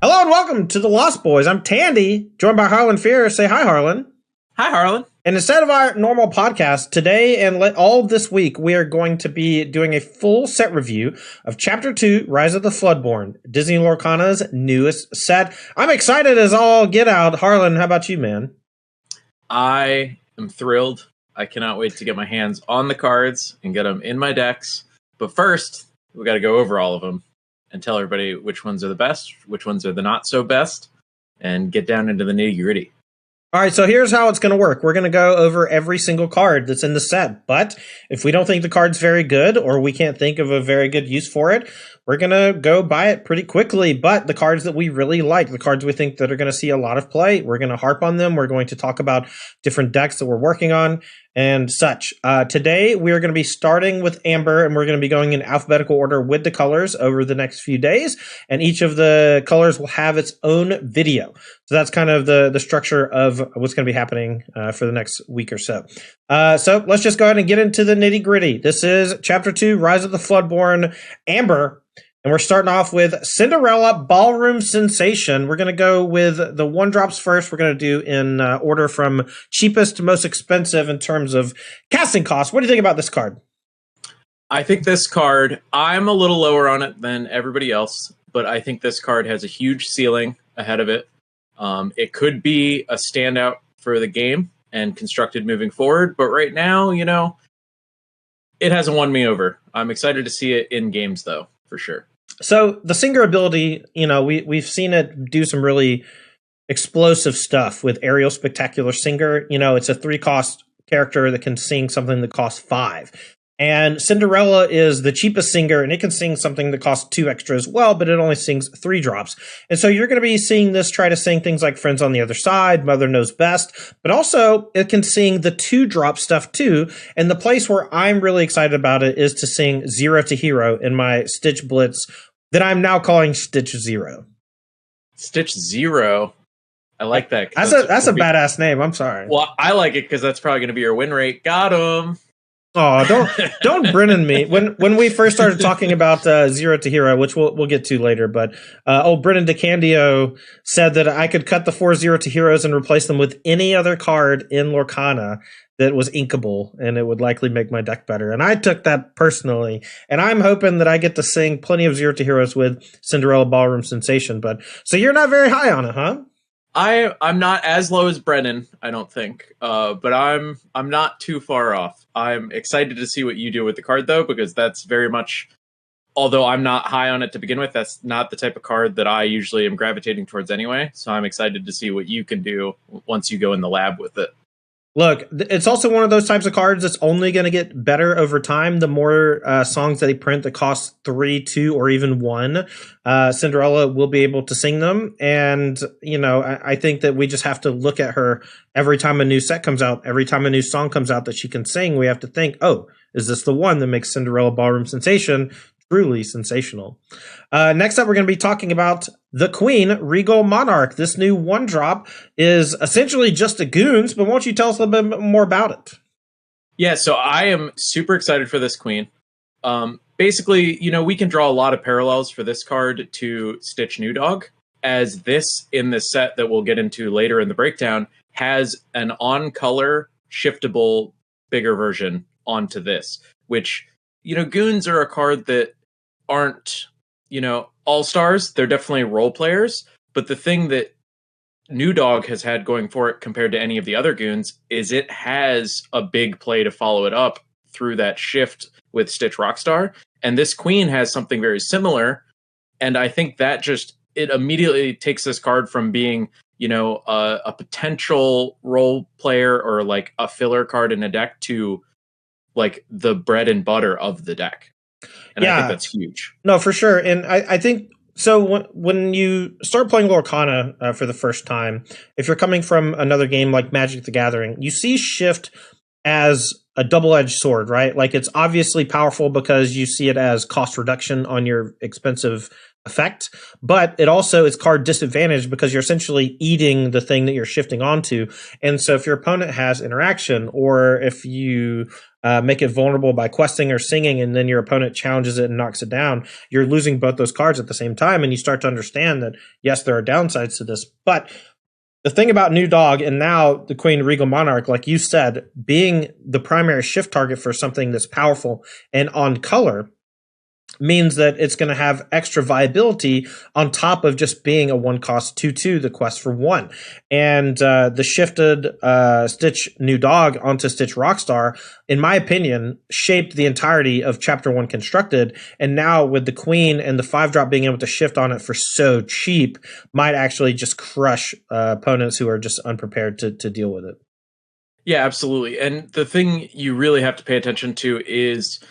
Hello and welcome to the Lost Boys. I'm Tandy, joined by Harlan Fear. Say hi, Harlan. Hi, Harlan. And instead of our normal podcast, today and all this week, we are going to be doing a full set review of Chapter 2, Rise of the Floodborn, Disney Lorcana's newest set. I'm excited as all get out. Harlan, how about you, man? I am thrilled. I cannot wait to get my hands on the cards and get them in my decks. But first, we got to go over all of them and tell everybody which ones are the best, which ones are the not so best, and get down into the nitty gritty. All right, so here's how it's going to work. We're going to go over every single card that's in the set, but if we don't think the card's very good or we can't think of a very good use for it, we're going to go buy it pretty quickly. But the cards that we really like, the cards we think that are going to see a lot of play, we're going to harp on them. We're going to talk about different decks that we're working on and such. Today, we are going to be starting with Amber, and we're going to be going in alphabetical order with the colors over the next few days, and each of the colors will have its own video. So that's kind of the structure of what's going to be happening for the next week or so. So let's just go ahead and get into the nitty gritty. This is Chapter 2, Rise of the Floodborn, Amber. And we're starting off with Cinderella Ballroom Sensation. We're going to go with the one drops first. We're going to do in order from cheapest to most expensive in terms of casting costs. What do you think about this card? I think this card, I'm a little lower on it than everybody else, but I think this card has a huge ceiling ahead of it. It could be a standout for the game and constructed moving forward, but right now, it hasn't won me over. I'm excited to see it in games, though, for sure. So the singer ability, we've seen it do some really explosive stuff with Ariel Spectacular Singer. It's a 3-cost character that can sing something that costs 5. And Cinderella is the cheapest singer, and it can sing something that costs 2 extra as well, but it only sings 3 drops. And so you're going to be seeing this try to sing things like Friends on the Other Side, Mother Knows Best, but also it can sing the 2-drop stuff too. And the place where I'm really excited about it is to sing Zero to Hero in my Stitch Blitz that I'm now calling Stitch Zero. Stitch Zero? I like that. That's a badass name. I'm sorry. Well, I like it because that's probably going to be your win rate. Got him. Oh, don't Brennan me. When we first started talking about Zero to Hero, which we'll get to later, but old Brennan DeCandio said that I could cut the 4 Zero to Heroes and replace them with any other card in Lorcana that was inkable, and it would likely make my deck better. And I took that personally, and I'm hoping that I get to sing plenty of Zero to Heroes with Cinderella Ballroom Sensation. But so you're not very high on it, huh? I'm not as low as Brennan, I don't think, but I'm not too far off. I'm excited to see what you do with the card, though, because that's very much, although I'm not high on it to begin with, that's not the type of card that I usually am gravitating towards anyway. So I'm excited to see what you can do once you go in the lab with it. Look, it's also one of those types of cards that's only going to get better over time. The more songs that they print that cost 3, 2, or even 1, Cinderella will be able to sing them. And, I think that we just have to look at her every time a new set comes out, every time a new song comes out that she can sing. We have to think, oh, is this the one that makes Cinderella Ballroom Sensation truly sensational? Next up, we're going to be talking about the Queen, Regal Monarch. This new 1-drop is essentially just a Goons, but won't you tell us a little bit more about it? Yeah, so I am super excited for this Queen. Basically, we can draw a lot of parallels for this card to Stitch New Dog, as this in the set that we'll get into later in the breakdown has an on-color shiftable bigger version onto this, which, Goons are a card that aren't, all-stars. They're definitely role players, but the thing that New Dog has had going for it compared to any of the other Goons is it has a big play to follow it up through that shift with Stitch Rockstar. And this Queen has something very similar. And I think that it immediately takes this card from being, a potential role player or like a filler card in a deck to like the bread and butter of the deck. And I think that's huge. No, for sure. And I think so when you start playing Lorcana for the first time, if you're coming from another game like Magic the Gathering, you see Shift as a double-edged sword, right? Like it's obviously powerful because you see it as cost reduction on your expensive effect, but it also is card disadvantage because you're essentially eating the thing that you're shifting onto. And so if your opponent has interaction, or if you make it vulnerable by questing or singing, and then your opponent challenges it and knocks it down, you're losing both those cards at the same time, and you start to understand that, yes, there are downsides to this. But the thing about New Dog and now the Queen Regal Monarch, like you said, being the primary shift target for something that's powerful and on color means that it's going to have extra viability on top of just being a one cost 2/2, the quest for one. And the shifted Stitch New Dog onto Stitch Rockstar, in my opinion, shaped the entirety of Chapter 1 Constructed. And now with the Queen and the 5-drop being able to shift on it for so cheap, might actually just crush opponents who are just unprepared to deal with it. Yeah, absolutely. And the thing you really have to pay attention to is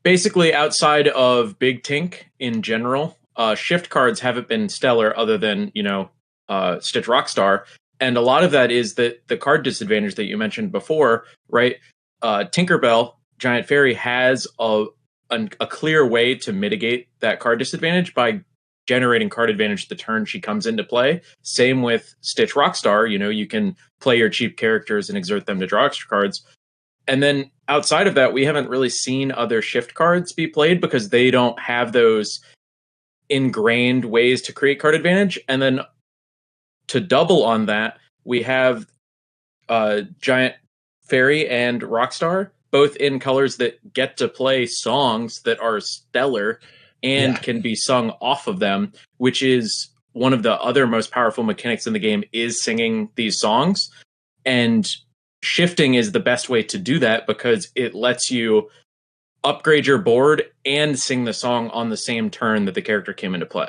basically outside of Big Tink in general, shift cards haven't been stellar other than, Stitch Rockstar. And a lot of that is that the card disadvantage that you mentioned before, right? Tinkerbell, Giant Fairy, has a clear way to mitigate that card disadvantage by generating card advantage the turn she comes into play. Same with Stitch Rockstar. You can play your cheap characters and exert them to draw extra cards. And then outside of that, we haven't really seen other shift cards be played because they don't have those ingrained ways to create card advantage. And then to double on that, we have Giant Fairy and Rockstar, both in colors that get to play songs that are stellar and can be sung off of them, which is one of the other most powerful mechanics in the game, is singing these songs. And shifting is the best way to do that because it lets you upgrade your board and sing the song on the same turn that the character came into play.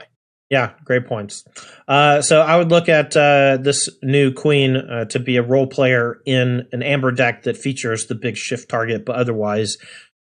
Yeah, great points. So I would look at this new Queen to be a role player in an Amber deck that features the big shift target, but otherwise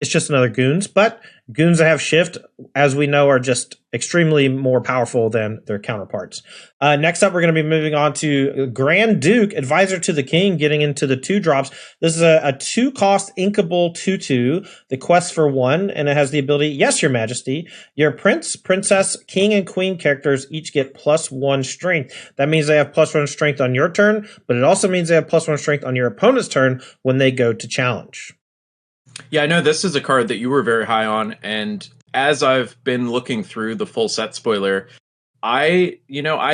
it's just another Goons. But Goons that have shift, as we know, are just extremely more powerful than their counterparts. Next up, we're going to be moving on to Grand Duke, Advisor to the King, getting into the 2-drops. This is a 2-cost inkable 2/2, the quest for one, and it has the ability, yes, Your Majesty, your Prince, Princess, King, and Queen characters each get +1 strength. That means they have +1 strength on your turn, but it also means they have +1 strength on your opponent's turn when they go to challenge. Yeah, I know this is a card that you were very high on, and as I've been looking through the full set spoiler, I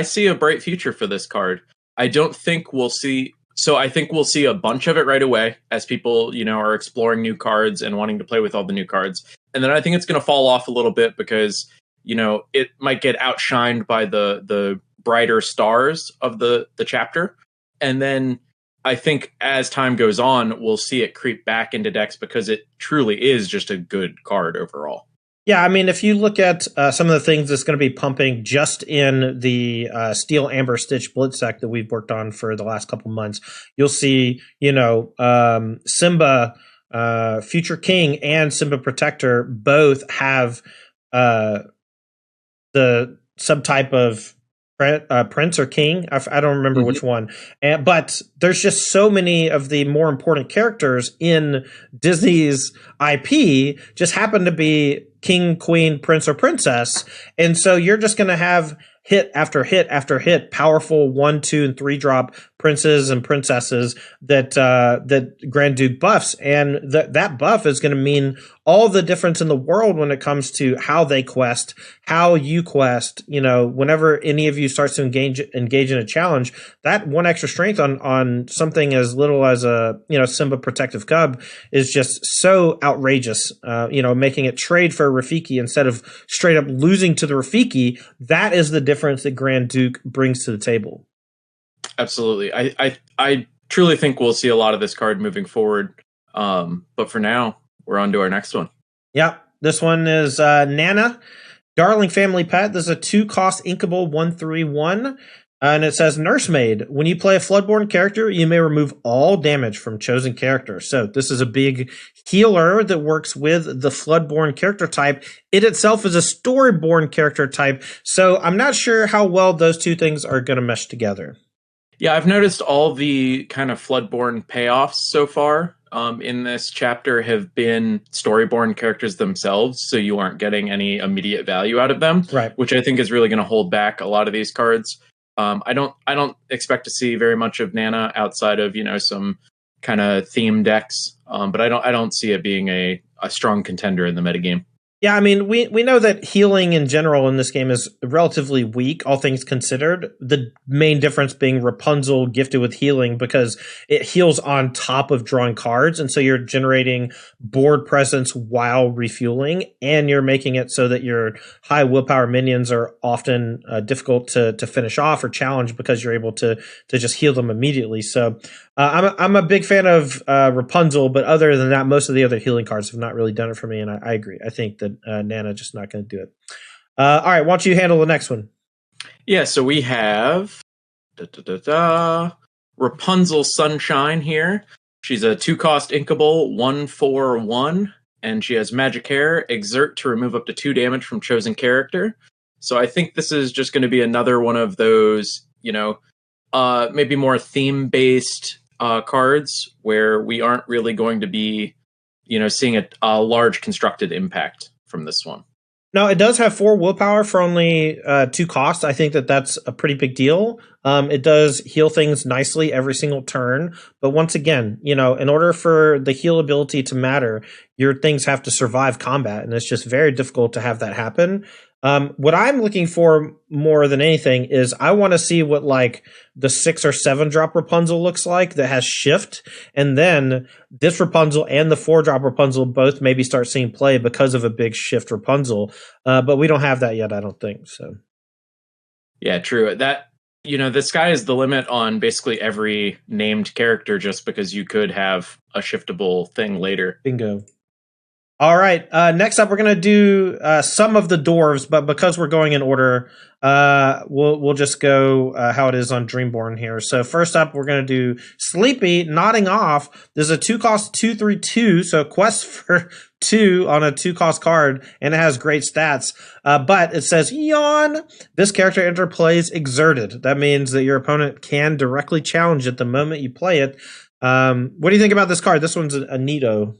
see a bright future for this card. I don't think we'll see, so I think we'll see a bunch of it right away as people, are exploring new cards and wanting to play with all the new cards. And then I think it's going to fall off a little bit because, it might get outshined by the brighter stars of the chapter. And then I think as time goes on, we'll see it creep back into decks because it truly is just a good card overall. Yeah, I mean, if you look at some of the things that's going to be pumping just in the Steel Amber Stitch Blitz deck that we've worked on for the last couple months, you'll see, Simba, Future King, and Simba Protector both have the subtype of Prince or King. I don't remember which one. But there's just so many of the more important characters in Disney's IP just happen to be King, Queen, Prince, or Princess. And so you're just going to have hit after hit after hit, powerful 1, 2, and 3-drop princes and princesses that Grand Duke buffs, and that buff is going to mean all the difference in the world when it comes to how they quest, how you quest. Whenever any of you starts to engage in a challenge, that 1 extra strength on something as little as a Simba Protective Cub is just so outrageous. Making it trade for a Rafiki instead of straight up losing to the Rafiki. That is the difference that Grand Duke brings to the table. Absolutely. I truly think we'll see a lot of this card moving forward. But for now, we're on to our next one. Yeah, this one is Nana, Darling Family Pet. This is a 2-cost inkable 1/3/1. And it says, Nursemaid, when you play a Floodborn character, you may remove all damage from chosen character. So this is a big healer that works with the Floodborn character type. It itself is a Storyborn character type. So I'm not sure how well those two things are going to mesh together. Yeah, I've noticed all the kind of Floodborn payoffs so far in this chapter have been Storyborn characters themselves, so you aren't getting any immediate value out of them, right? Which I think is really going to hold back a lot of these cards. I don't expect to see very much of Nana outside of some kind of theme decks. But I don't see it being a strong contender in the metagame. Yeah, I mean, we know that healing in general in this game is relatively weak, all things considered. The main difference being Rapunzel gifted with healing because it heals on top of drawing cards, and so you're generating board presence while refueling, and you're making it so that your high willpower minions are often difficult to finish off or challenge because you're able to just heal them immediately. So I'm a big fan of Rapunzel, but other than that, most of the other healing cards have not really done it for me, and I agree. I think that Nana just not going to do it. All right, why don't you handle the next one? Yeah, so we have Rapunzel Sunshine here. She's a 2-cost inkable 1/4/1, and she has magic hair. Exert to remove up to 2 damage from chosen character. So I think this is just going to be another one of those, maybe more theme-based cards where we aren't really going to be, seeing a large constructed impact from this one. No, it does have 4 willpower for only 2 costs. I think that that's a pretty big deal. It does heal things nicely every single turn. But once again, in order for the heal ability to matter, your things have to survive combat. And it's just very difficult to have that happen. What I'm looking for more than anything is I want to see what like the 6 or 7 drop Rapunzel looks like that has shift, and then this Rapunzel and the 4 drop Rapunzel both maybe start seeing play because of a big shift Rapunzel. But we don't have that yet, I don't think so. Yeah, true. That the sky is the limit on basically every named character, just because you could have a shiftable thing later. Bingo. All right. Next up, we're gonna do some of the dwarves, but because we're going in order, we'll just go how it is on Dreamborn here. So first up, we're gonna do Sleepy Nodding Off. There's a 2-cost 2/3/2, so quest for 2 on a 2-cost card, and it has great stats. But it says yawn. This character interplays Exerted. That means that your opponent can directly challenge it the moment you play it. What do you think about this card? This one's a neato.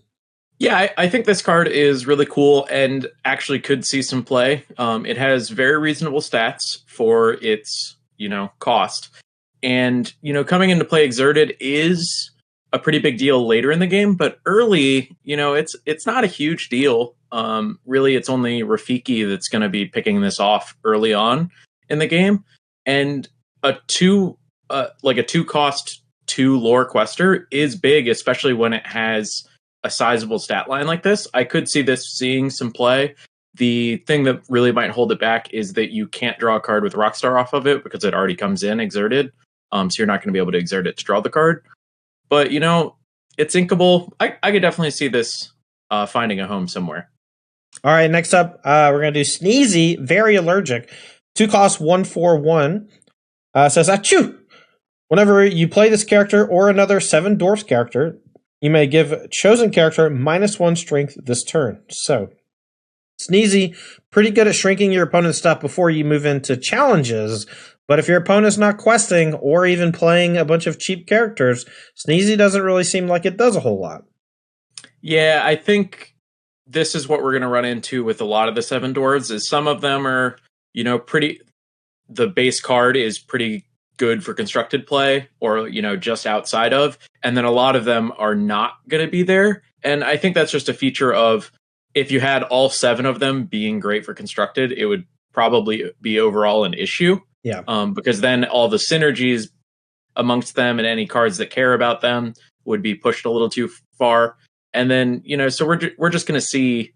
Yeah, I think this card is really cool and actually could see some play. It has very reasonable stats for its, cost. And, coming into play Exerted is a pretty big deal later in the game, but early, it's not a huge deal. Really, it's only Rafiki that's going to be picking this off early on in the game. And a 2-cost 2 lore quester is big, especially when it has a sizable stat line like this. I could see this seeing some play. The thing that really might hold it back is that you can't draw a card with Rockstar off of it because it already comes in Exerted. So you're not going to be able to exert it to draw the card. But, it's inkable. I could definitely see this finding a home somewhere. All right, next up, we're going to do Sneezy, Very Allergic. 2-cost 1/4/1. Says, achoo! Whenever you play this character or another 7 dwarfs character, you may give chosen character -1 strength this turn. So, Sneezy, pretty good at shrinking your opponent's stuff before you move into challenges. But if your opponent's not questing or even playing a bunch of cheap characters, Sneezy doesn't really seem like it does a whole lot. Yeah, I think this is what we're going to run into with a lot of the 7 dwarves, is some of them are, pretty... The base card is pretty good for constructed play or, just outside of. And then a lot of them are not going to be there. And I think that's just a feature of if you had all 7 of them being great for constructed, it would probably be overall an issue. Yeah. Because then all the synergies amongst them and any cards that care about them would be pushed a little too far. And then, so we're just going to see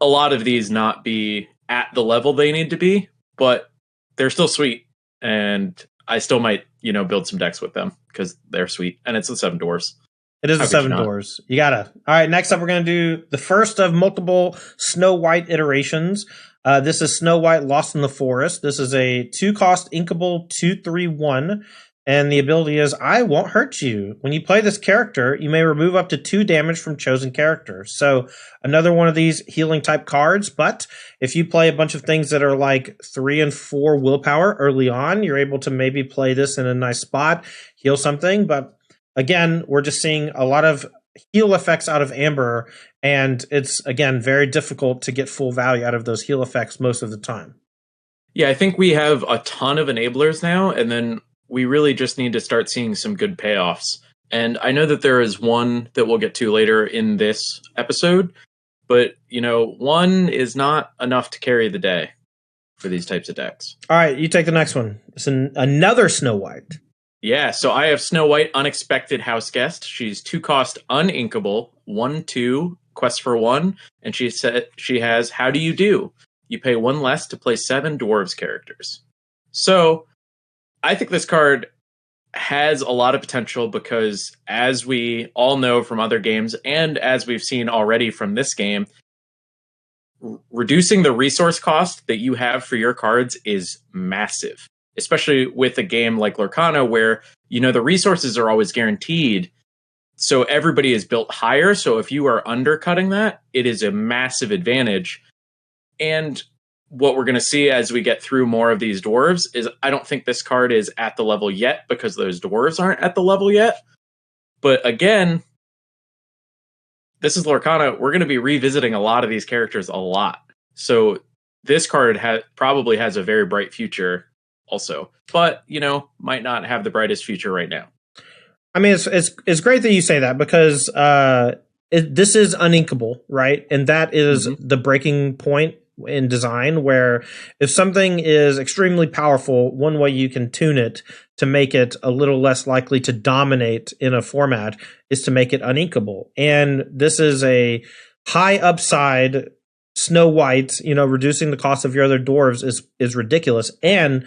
a lot of these not be at the level they need to be, but they're still sweet. And I still might, build some decks with them because they're sweet. And it's the 7 dwarves. It is the 7 dwarves. You gotta. All right, next up, we're going to do the first of multiple Snow White iterations. This is Snow White Lost in the Forest. This is a 2-cost inkable 2/3/1. And the ability is, I won't hurt you. When you play this character, you may remove up to 2 damage from chosen character. So another one of these healing type cards. But if you play a bunch of things that are like 3 and 4 willpower early on, you're able to maybe play this in a nice spot, heal something. But again, we're just seeing a lot of heal effects out of Amber. And it's, again, very difficult to get full value out of those heal effects most of the time. Yeah, I think we have a ton of enablers now. And then we really just need to start seeing some good payoffs. And I know that there is one that we'll get to later in this episode, but one is not enough to carry the day for these types of decks. All right, you take the next one. It's another Snow White. Yeah, so I have Snow White, Unexpected House Guest. She's 2-cost, uninkable, 1/2, quest for 1, and she has How Do You Do? You pay 1 less to play 7 dwarves characters. So I think this card has a lot of potential because, as we all know from other games, and as we've seen already from this game, reducing the resource cost that you have for your cards is massive, especially with a game like Lorcana where, the resources are always guaranteed. So everybody is built higher. So if you are undercutting that, it is a massive advantage. And what we're going to see as we get through more of these dwarves is I don't think this card is at the level yet because those dwarves aren't at the level yet. But again, this is Lorcana. We're going to be revisiting a lot of these characters a lot. So this card probably has a very bright future also, but, might not have the brightest future right now. I mean, it's great that you say that because this is uninkable, right? And that is the breaking point in design, where if something is extremely powerful, one way you can tune it to make it a little less likely to dominate in a format is to make it uninkable. And this is a high upside Snow White, reducing the cost of your other dwarves is ridiculous. And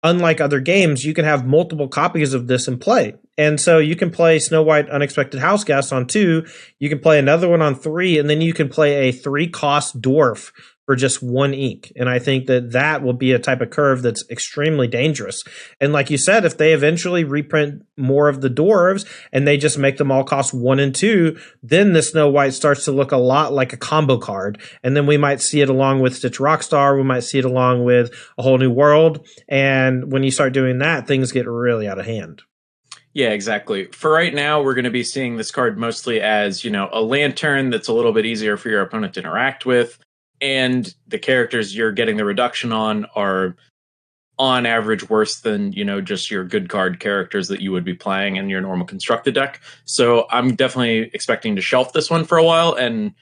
unlike other games, you can have multiple copies of this in play. And so you can play Snow White Unexpected House Guest on 2, you can play another one on 3, and then you can play a 3-cost dwarf for just 1 ink. And I think that will be a type of curve that's extremely dangerous. And like you said, if they eventually reprint more of the dwarves and they just make them all cost 1 and 2, then the Snow White starts to look a lot like a combo card. And then we might see it along with Stitch Rockstar. We might see it along with A Whole New World. And when you start doing that, things get really out of hand. Yeah, exactly. For right now, we're going to be seeing this card mostly as, a lantern that's a little bit easier for your opponent to interact with. And the characters you're getting the reduction on are on average worse than, just your good card characters that you would be playing in your normal constructed deck. So I'm definitely expecting to shelf this one for a while. And,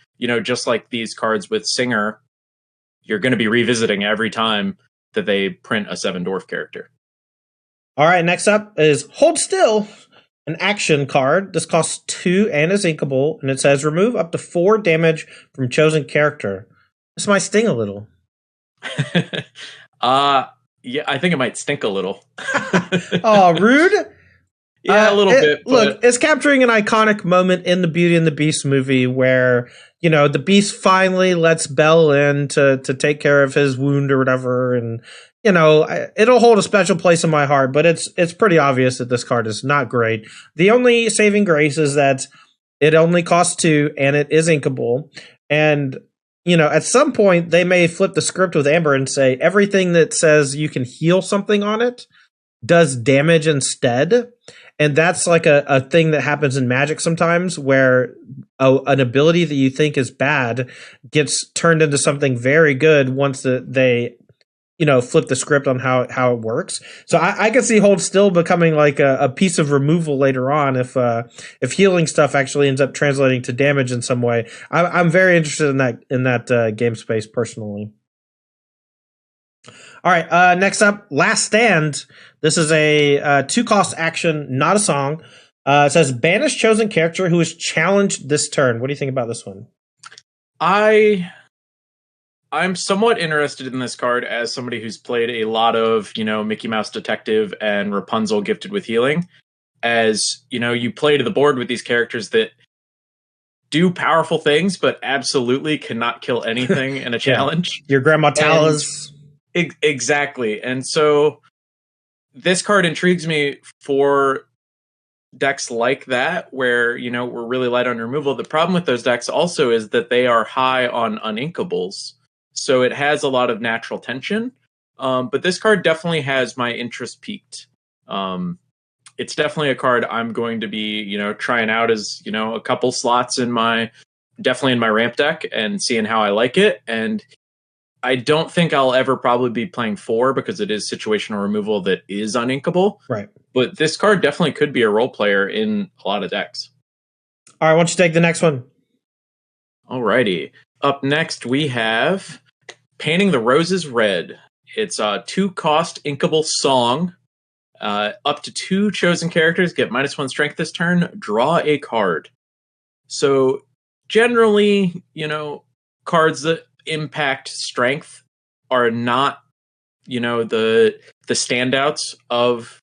just like these cards with Singer, you're going to be revisiting every time that they print a 7 dwarf character. All right, next up is Hold Still, an action card. This costs 2 and is inkable, and it says remove up to 4 damage from chosen character. This might sting a little. Yeah, I think it might stink a little. Oh, rude. Yeah, a little bit. Look, it's capturing an iconic moment in the Beauty and the Beast movie where, the Beast finally lets Belle in to take care of his wound or whatever. And, it'll hold a special place in my heart, but it's pretty obvious that this card is not great. The only saving grace is that it only costs 2 and it is inkable. And, at some point they may flip the script with Amber and say everything that says you can heal something on it does damage instead. And that's like a thing that happens in Magic sometimes, where an ability that you think is bad gets turned into something very good once they flip the script on how it works. So I can see Hold Still becoming like a piece of removal later on if healing stuff actually ends up translating to damage in some way. I'm very interested in that game space personally. All right, next up, Last Stand. This is a 2-cost action, not a song. It says banish chosen character who is challenged this turn. What do you think about this one? I'm somewhat interested in this card as somebody who's played a lot of, Mickey Mouse Detective and Rapunzel Gifted with Healing. As, you play to the board with these characters that do powerful things, but absolutely cannot kill anything in a challenge. Your Grandma Talas. Exactly. And so this card intrigues me for decks like that, where, we're really light on removal. The problem with those decks also is that they are high on uninkables. So it has a lot of natural tension. But this card definitely has my interest peaked. It's definitely a card I'm going to be, trying out as, a couple slots definitely in my ramp deck and seeing how I like it. And I don't think I'll ever probably be playing 4 because it is situational removal that is uninkable. Right. but this card definitely could be a role player in a lot of decks. All right, why don't you take the next one? Alrighty. Up next, we have Painting the Roses Red. It's a 2-cost inkable song. Up to 2 chosen characters get -1 strength this turn. Draw a card. So generally, cards that impact strength are not, the standouts of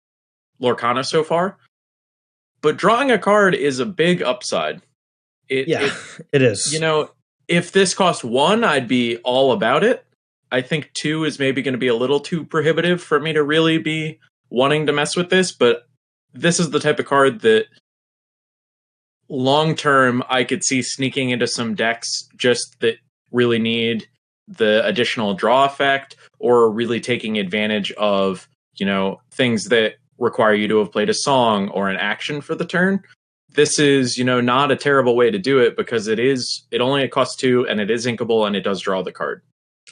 Lorcana so far. But drawing a card is a big upside. It is. If this cost 1, I'd be all about it. I think 2 is maybe going to be a little too prohibitive for me to really be wanting to mess with this, but this is the type of card that long term I could see sneaking into some decks just that really need the additional draw effect, or really taking advantage of, things that require you to have played a song or an action for the turn. This is, not a terrible way to do it, because it only costs 2 and it is inkable and it does draw the card.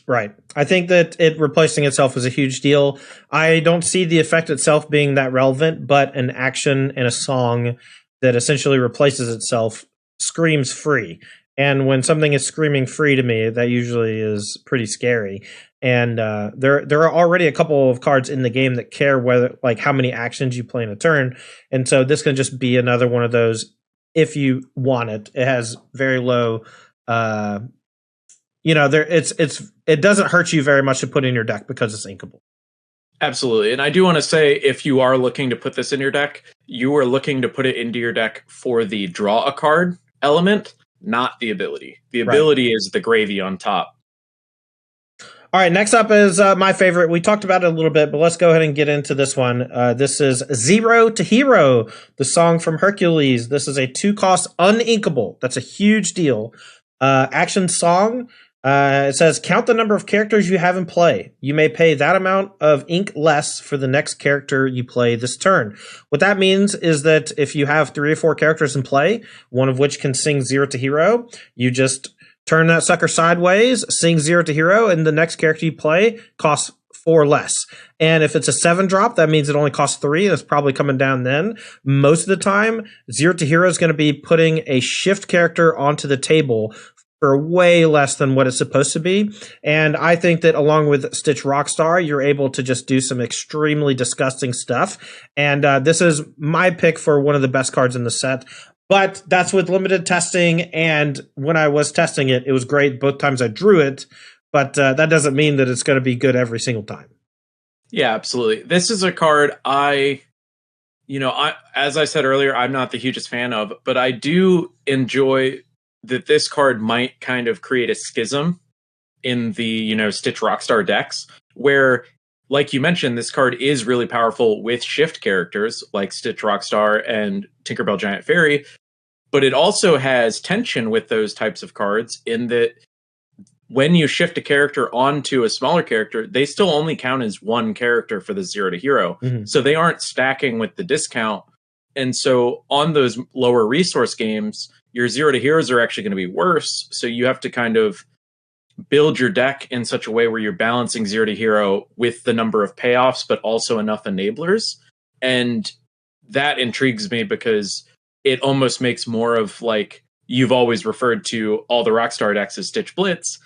Right. I think that it replacing itself is a huge deal. I don't see the effect itself being that relevant, but an action and a song that essentially replaces itself screams free. And when something is screaming free to me, that usually is pretty scary. And there are already a couple of cards in the game that care whether, like, how many actions you play in a turn. And so this can just be another one of those. If you want it, it has very low. It doesn't hurt you very much to put in your deck because it's inkable. Absolutely. And I do want to say, if you are looking to put this in your deck, you are looking to put it into your deck for the draw a card element, not the ability. The ability is the gravy on top. All right, next up is my favorite. We talked about it a little bit, but let's go ahead and get into this one. This is Zero to Hero, the song from Hercules. This is a 2-cost uninkable. That's a huge deal. Action song. It says, count the number of characters you have in play. You may pay that amount of ink less for the next character you play this turn. What that means is that if you have 3 or 4 characters in play, one of which can sing Zero to Hero, you just turn that sucker sideways, sing Zero to Hero, and the next character you play costs 4 less. And if it's a 7-drop, that means it only costs 3, and it's probably coming down then. Most of the time, Zero to Hero is going to be putting a shift character onto the table for way less than what it's supposed to be. And I think that along with Stitch Rockstar, you're able to just do some extremely disgusting stuff. And this is my pick for one of the best cards in the set. But that's with limited testing. And when I was testing it, it was great both times I drew it. But that doesn't mean that it's going to be good every single time. Yeah, absolutely. This is a card as I said earlier, I'm not the hugest fan of, but I do enjoy that this card might kind of create a schism in the, Stitch Rockstar decks, where, like you mentioned, this card is really powerful with shift characters like Stitch Rockstar and Tinkerbell Giant Fairy, but it also has tension with those types of cards in that when you shift a character onto a smaller character, they still only count as one character for the Zero to Hero. Mm-hmm. So they aren't stacking with the discount. And so on those lower resource games, your Zero to Heroes are actually going to be worse. So you have to kind of build your deck in such a way where you're balancing Zero to Hero with the number of payoffs, but also enough enablers. And that intrigues me because it almost makes more of, like, you've always referred to all the Rockstar decks as Stitch Blitz.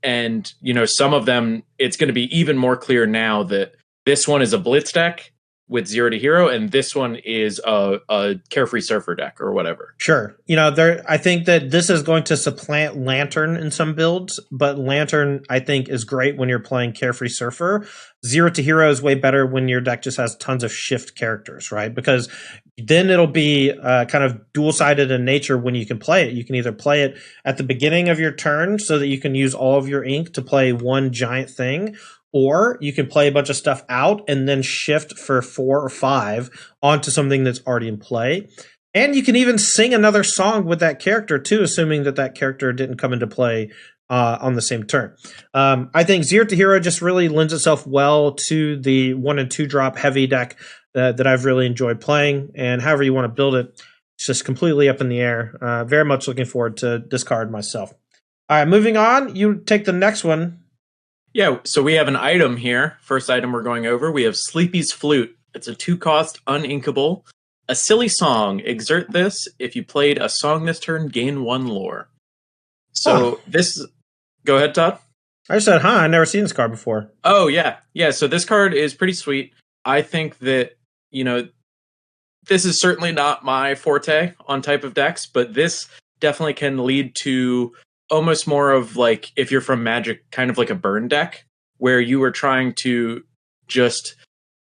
And, some of them, it's going to be even more clear now that this one is a Blitz deck with Zero to Hero, and this one is a Carefree Surfer deck or whatever. Sure. I think that this is going to supplant Lantern in some builds, but Lantern, I think, is great when you're playing Carefree Surfer. Zero to Hero is way better when your deck just has tons of shift characters, right? Because then it'll be kind of dual-sided in nature when you can play it. You can either play it at the beginning of your turn so that you can use all of your ink to play one giant thing, or you can play a bunch of stuff out and then shift for 4 or 5 onto something that's already in play. And you can even sing another song with that character too, assuming that character didn't come into play on the same turn. I think Zero to Hero just really lends itself well to the 1 and 2 drop heavy deck that I've really enjoyed playing. And however you want to build it, it's just completely up in the air. Very much looking forward to this card myself. All right, moving on. You take the next one. Yeah, so we have an item here. First item we're going over. We have Sleepy's Flute. It's a 2-cost uninkable. A silly song. Exert this. If you played a song this turn, gain 1 lore. Huh. So this. Go ahead, Todd. I just said, I never seen this card before. Oh yeah, yeah. So this card is pretty sweet. I think that you know this is certainly not my forte on type of decks, but this definitely can lead to almost more of like if you're from Magic, kind of like a burn deck where you are trying to just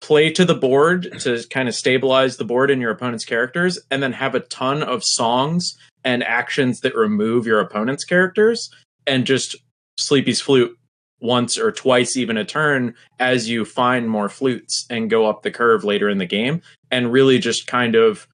play to the board to kind of stabilize the board and your opponent's characters, and then have a ton of songs and actions that remove your opponent's characters, and just Sleepy's Flute once or twice even a turn as you find more flutes and go up the curve later in the game, and really just kind of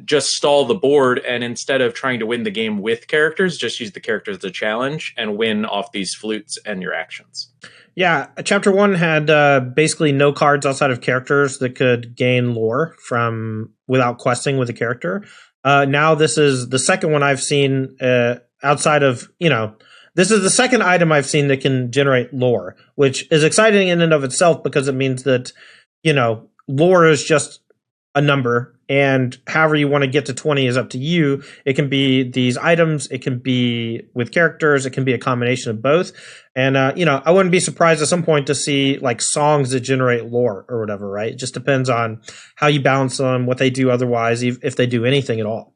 just stall the board, and instead of trying to win the game with characters, just use the characters as a challenge and win off these flutes and your actions. Yeah, Chapter 1 had basically no cards outside of characters that could gain lore from without questing with a character. Now this is the second one I've seen outside of, this is the second item I've seen that can generate lore, which is exciting in and of itself because it means that, lore is just a number, and however you want to get to 20 is up to you. It can be these items, it can be with characters, it can be a combination of both. And I wouldn't be surprised at some point to see like songs that generate lore or whatever, right? It just depends on how you balance them, what they do otherwise, if they do anything at all.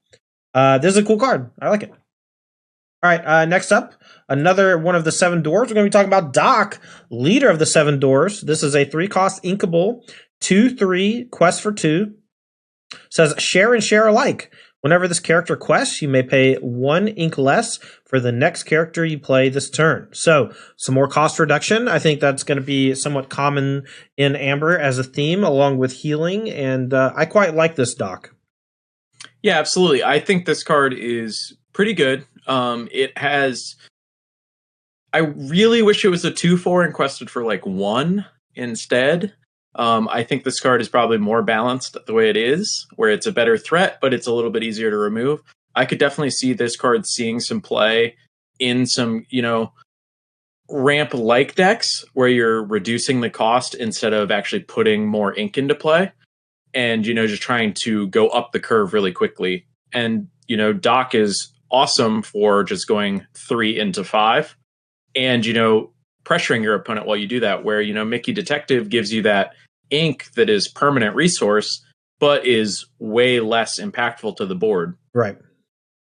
This is a cool card. I like it. All right, next up, another one of the 7 Dwarves. We're going to be talking about Doc, leader of the 7 Dwarves. This is a 3-cost inkable, 2/3, quest for 2. Says share and share alike. Whenever this character quests, you may pay 1 ink less for the next character you play this turn. So some more cost reduction. I think that's going to be somewhat common in Amber as a theme, along with healing. And I quite like this, Doc. Yeah, absolutely. I think this card is pretty good. It has. I really wish it was a 2/4 and quested for like 1 instead. I think this card is probably more balanced the way it is, where it's a better threat, but it's a little bit easier to remove. I could definitely see this card seeing some play in some, ramp-like decks where you're reducing the cost instead of actually putting more ink into play, and, just trying to go up the curve really quickly. And, Doc is awesome for just going 3 into 5 and, pressuring your opponent while you do that, where, Mickey Detective gives you that ink that is permanent resource, but is way less impactful to the board. Right.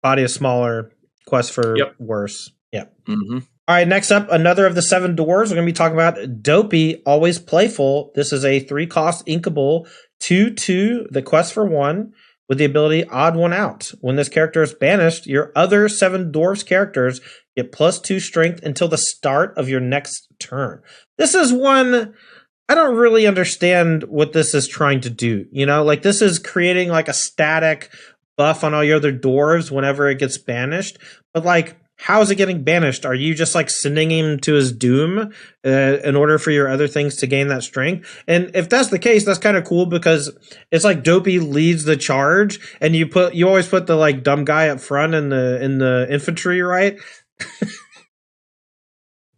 Body is smaller, quest for worse. Yep. Mm-hmm. All right, next up, another of the 7 Dwarves. We're going to be talking about Dopey, always playful. This is a 3-cost inkable, 2/2, the quest for 1, with the ability Odd One Out. When this character is banished, your other 7 Dwarves characters get +2 strength until the start of your next turn. This is one I don't really understand what this is trying to do. This is creating like a static buff on all your other dwarves whenever it gets banished. But like, how is it getting banished? Are you just like sending him to his doom in order for your other things to gain that strength? And if that's the case, that's kind of cool because it's like Dopey leads the charge, and you always put the like dumb guy up front in the infantry, right?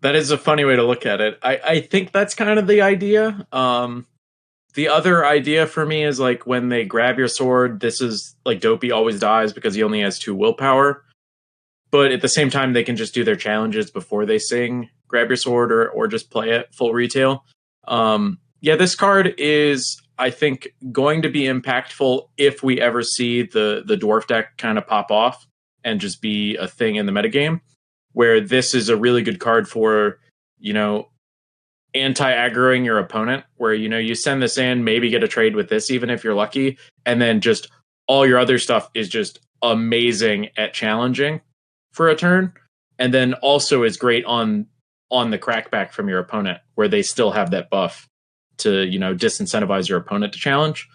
That is a funny way to look at it. I think that's kind of the idea. The other idea for me is like when they grab your sword, this is like Dopey always dies because he only has 2 willpower. But at the same time, they can just do their challenges before they sing grab your sword or just play it full retail. This card is, I think, going to be impactful if we ever see the dwarf deck kind of pop off and just be a thing in the metagame, where this is a really good card for, anti-aggroing your opponent, where, you send this in, maybe get a trade with this, even if you're lucky, and then just all your other stuff is just amazing at challenging for a turn, and then also is great on the crackback from your opponent, where they still have that buff to, disincentivize your opponent to challenge.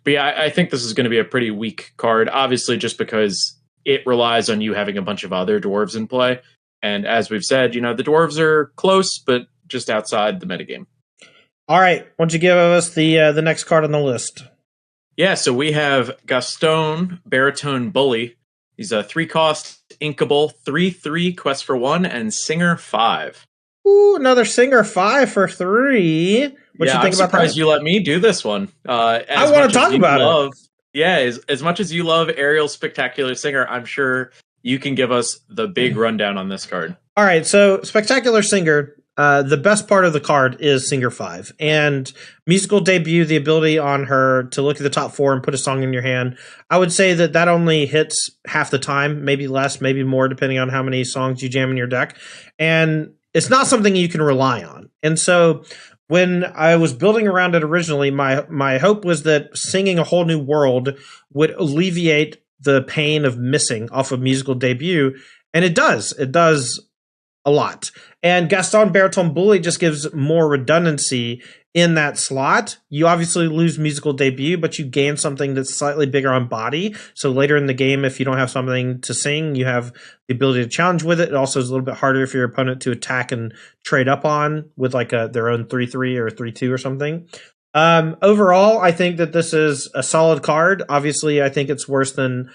But yeah, I think this is going to be a pretty weak card, obviously, just because it relies on you having a bunch of other dwarves in play. And as we've said, the dwarves are close, but just outside the metagame. All right. Why don't you give us the next card on the list? Yeah, so we have Gaston, Baritone Bully. He's a 3-cost inkable, 3/3, quest for 1, and Singer 5. Ooh, another Singer 5 for 3. What you I'm think about that? surprised you let me do this one. I want to talk about it. Yeah, as much as you love Ariel's Spectacular Singer, I'm sure you can give us the big rundown on this card. All right, so Spectacular Singer, the best part of the card is Singer 5. And musical debut, the ability on her to look at the top 4 and put a song in your hand. I would say that only hits half the time, maybe less, maybe more, depending on how many songs you jam in your deck. And it's not something you can rely on. And so when I was building around it originally, my hope was that singing a whole new world would alleviate the pain of missing off of musical debut. And it does. It does a lot. And Gaston Baritone Bully just gives more redundancy in that slot. You obviously lose musical debut, but you gain something that's slightly bigger on body. So later in the game, if you don't have something to sing, you have the ability to challenge with it. It also is a little bit harder for your opponent to attack and trade up on with like their own 3/3 or 3/2 or something. Overall, I think that this is a solid card. Obviously, I think it's worse than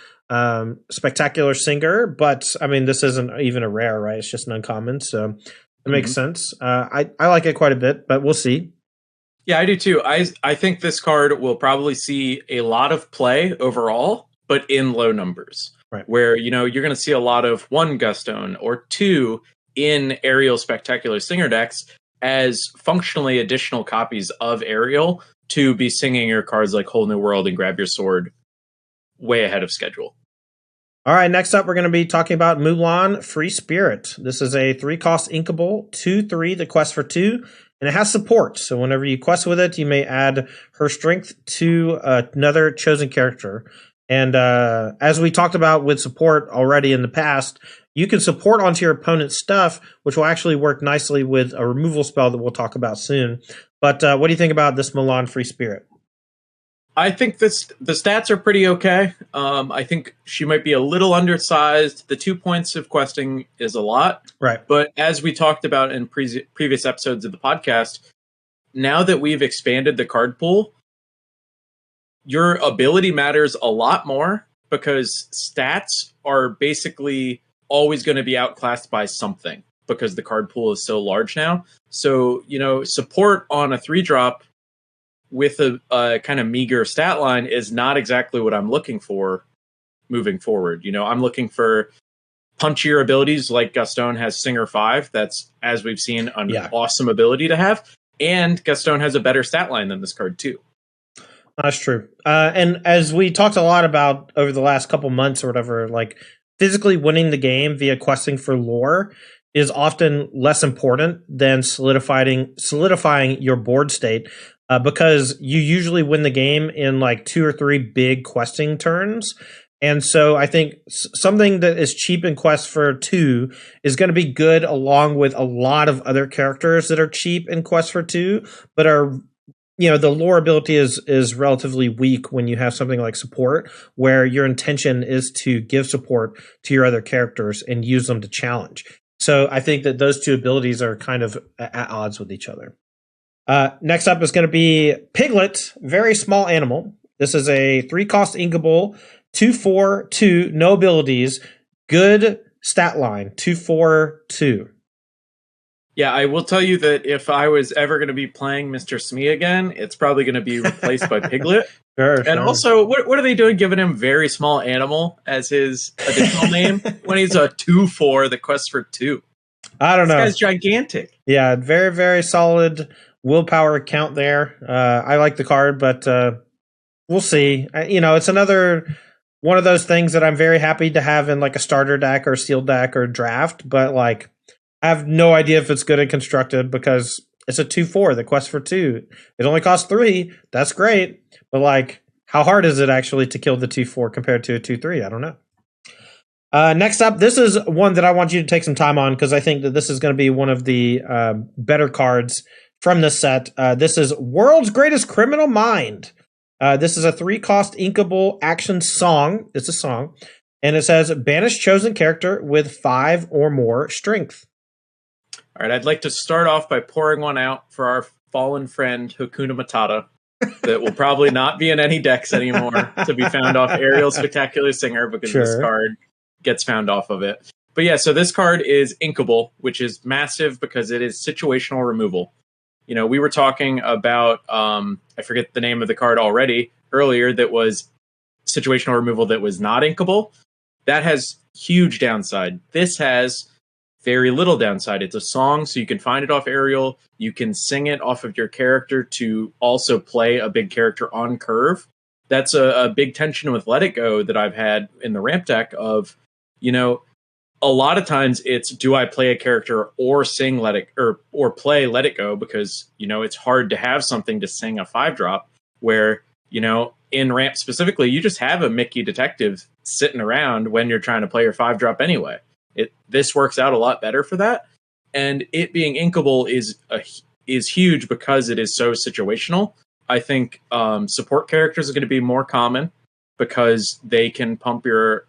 Spectacular Singer, but I mean, this isn't even a rare, right? It's just an uncommon, so it makes sense. I like it quite a bit, but we'll see. Yeah, I do too. I think this card will probably see a lot of play overall, but in low numbers. Right. Where, you're going to see a lot of 1 Gaston or 2 in Ariel Spectacular Singer decks as functionally additional copies of Ariel to be singing your cards like Whole New World and Grab Your Sword way ahead of schedule. All right, next up, we're going to be talking about Mulan Free Spirit. This is a 3-cost inkable, 2/3 that quests for 2, and it has support. So whenever you quest with it, you may add her strength to another chosen character. And as we talked about with support already in the past, you can support onto your opponent's stuff, which will actually work nicely with a removal spell that we'll talk about soon. But what do you think about this Mulan Free Spirit? I think the stats are pretty okay. I think she might be a little undersized. The 2 points of questing is a lot. Right. But as we talked about in previous episodes of the podcast, now that we've expanded the card pool, your ability matters a lot more because stats are basically always going to be outclassed by something because the card pool is so large now. So, support on a 3-drop with a kind of meager stat line is not exactly what I'm looking for moving forward. I'm looking for punchier abilities like Gaston has Singer 5. That's, as we've seen, an awesome ability to have. And Gaston has a better stat line than this card, too. That's true. And as we talked a lot about over the last couple months or whatever, like physically winning the game via questing for lore is often less important than solidifying your board state. Because you usually win the game in like 2 or 3 big questing turns. And so I think something that is cheap in quest for 2 is going to be good along with a lot of other characters that are cheap in quest for 2, but are, the lore ability is relatively weak when you have something like support, where your intention is to give support to your other characters and use them to challenge. So I think that those 2 abilities are kind of at odds with each other. Next up is going to be Piglet, very small animal. This is a 3-cost inkable, 2/4/2, no abilities, good stat line, 2/4/2. Yeah, I will tell you that if I was ever going to be playing Mr. Smee again, it's probably going to be replaced by Piglet. Sure. Also, what are they doing giving him very small animal as his additional name when he's a 2/4 that quests for 2? I don't know. This guy's gigantic. Yeah, very, very solid willpower count there. I like the card, but we'll see. It's another one of those things that I'm very happy to have in like a starter deck or sealed deck or draft, but like I have no idea if it's good and constructed because it's a 2/4 that quests for 2. It only costs 3. That's great, but like how hard is it actually to kill the 2/4 compared to a 2/3? I don't know. Next up, this is one that I want you to take some time on because I think that this is going to be one of the better cards from this set. This is World's Greatest Criminal Mind. This is a 3-cost inkable action song. It's a song. And it says, banish chosen character with 5 or more strength. All right, I'd like to start off by pouring one out for our fallen friend, Hakuna Matata, that will probably not be in any decks anymore to be found off Ariel Spectacular Singer because this card gets found off of it. But yeah, so this card is inkable, which is massive because it is situational removal. We were talking about I forget the name of the card already earlier that was situational removal that was not inkable. That has huge downside. This has very little downside. It's a song, so you can find it off aerial. You can sing it off of your character to also play a big character on curve. That's a big tension with Let It Go that I've had in the ramp deck of, a lot of times it's, do I play a character or sing Let It or play Let It Go, because it's hard to have something to sing a 5-drop where in ramp specifically you just have a Mickey detective sitting around when you're trying to play your 5-drop anyway. This works out a lot better for that, and it being inkable is huge because it is so situational. I think support characters are going to be more common because they can pump your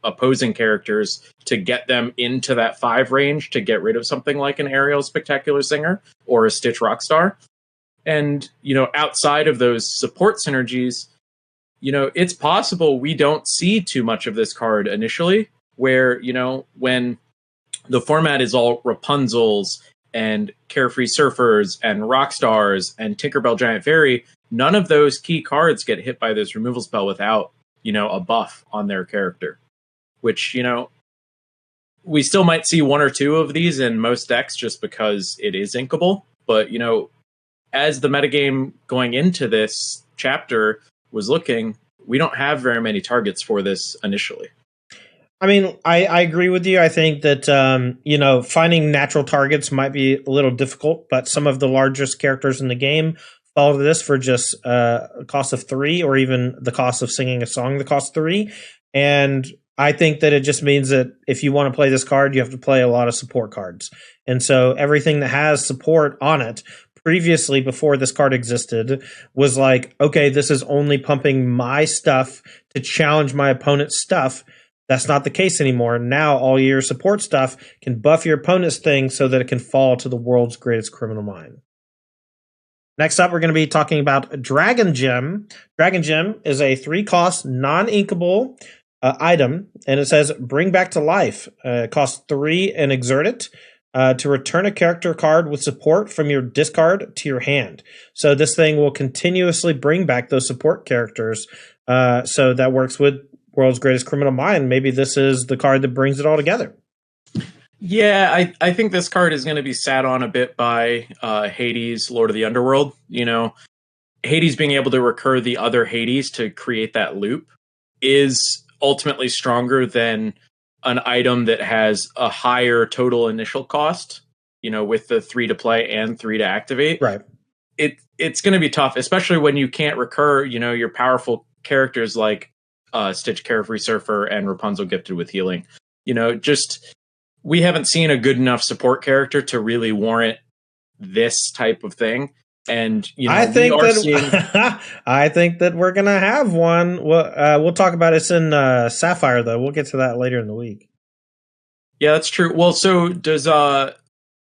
opposing characters to get them into that 5 range to get rid of something like an Aerial Spectacular Singer or a Stitch Rockstar. And, outside of those support synergies, it's possible we don't see too much of this card initially, where, when the format is all Rapunzels and Carefree Surfers and Rockstars and Tinkerbell Giant Fairy, none of those key cards get hit by this removal spell without, a buff on their character. Which, we still might see 1 or 2 of these in most decks just because it is inkable. But, as the metagame going into this chapter was looking, we don't have very many targets for this initially. I mean, I agree with you. I think that, finding natural targets might be a little difficult, but some of the largest characters in the game fall to this for just a cost of 3, or even the cost of singing a song that costs 3. And I think that it just means that if you want to play this card, you have to play a lot of support cards. And so everything that has support on it previously, before this card existed, was like, okay, this is only pumping my stuff to challenge my opponent's stuff. That's not the case anymore. Now all your support stuff can buff your opponent's thing so that it can fall to the world's greatest criminal mind. Next up, we're going to be talking about Dragon Gem. Dragon Gem is a 3-cost, non-inkable item, and it says bring back to life. It costs 3 and exert it to return a character card with support from your discard to your hand. So this thing will continuously bring back those support characters. So that works with World's Greatest Criminal Mind. Maybe this is the card that brings it all together. Yeah, I think this card is going to be sat on a bit by Hades, Lord of the Underworld. Hades being able to recur the other Hades to create that loop is ultimately stronger than an item that has a higher total initial cost, with the 3 to play and 3 to activate. Right. It's going to be tough, especially when you can't recur, your powerful characters like Stitch Carefree Surfer and Rapunzel Gifted with Healing. We haven't seen a good enough support character to really warrant this type of thing. And I think that we're gonna have one. We'll talk about it. It's in Sapphire, though. We'll get to that later in the week. Yeah, that's true. Well, so does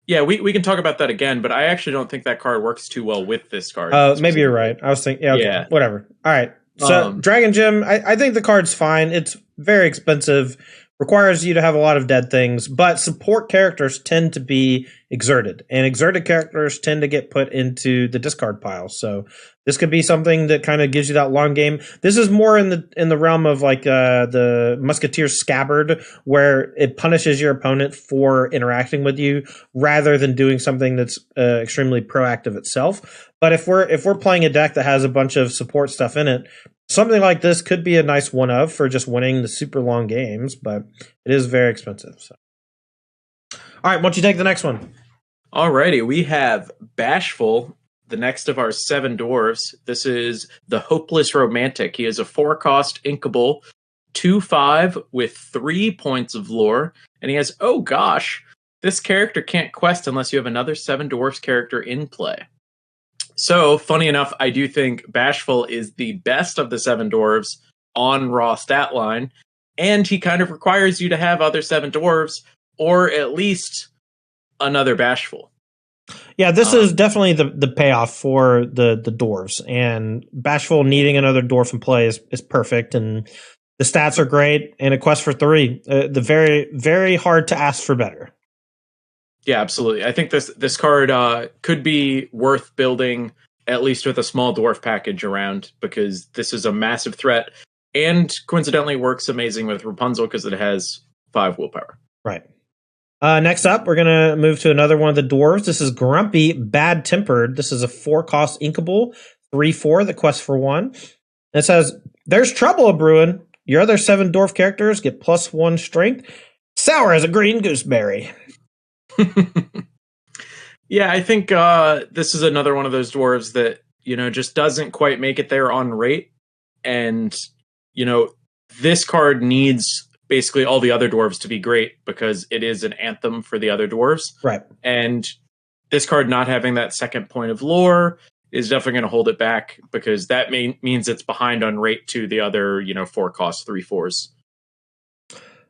we can talk about that again, but I actually don't think that card works too well with this card. Maybe you're right. I was thinking, okay, whatever. All right. So Dragon Gem, I think the card's fine. It's very expensive. Requires you to have a lot of dead things, but support characters tend to be exerted, and exerted characters tend to get put into the discard pile. So this could be something that kind of gives you that long game. This is more in the realm of like the Musketeer's Scabbard, where it punishes your opponent for interacting with you rather than doing something that's extremely proactive itself. But if we're playing a deck that has a bunch of support stuff in it, something like this could be a nice one-of for just winning the super long games, but it is very expensive. So. All right, why don't you take the next one? Alrighty, we have Bashful, the next of our 7 dwarves. This is the Hopeless Romantic. He is a 4-cost inkable, 2/5 with 3 points of lore, and he has, oh gosh, this character can't quest unless you have another 7 dwarfs character in play. So, funny enough, I do think Bashful is the best of the 7 dwarves on raw stat line, and he kind of requires you to have other 7 dwarves, or at least another Bashful. Yeah, this is definitely the payoff for the dwarves, and Bashful needing another dwarf in play is perfect, and the stats are great, and a quest for 3. The very, very hard to ask for better. Yeah, absolutely. I think this card could be worth building, at least with a small dwarf package around, because this is a massive threat and coincidentally works amazing with Rapunzel because it has 5 willpower. Right. Next up, we're going to move to another one of the dwarves. This is Grumpy, Bad Tempered. This is a 4-cost inkable, 3/4, the quest for 1. It says, there's trouble a brewing. Your other 7 dwarf characters get +1 strength. Sour as a green gooseberry. Yeah, I think this is another one of those dwarves that, just doesn't quite make it there on rate. And, this card needs basically all the other dwarves to be great because it is an anthem for the other dwarves. Right. And this card not having that second point of lore is definitely going to hold it back because that means it's behind on rate to the other, 4-cost 3/4s.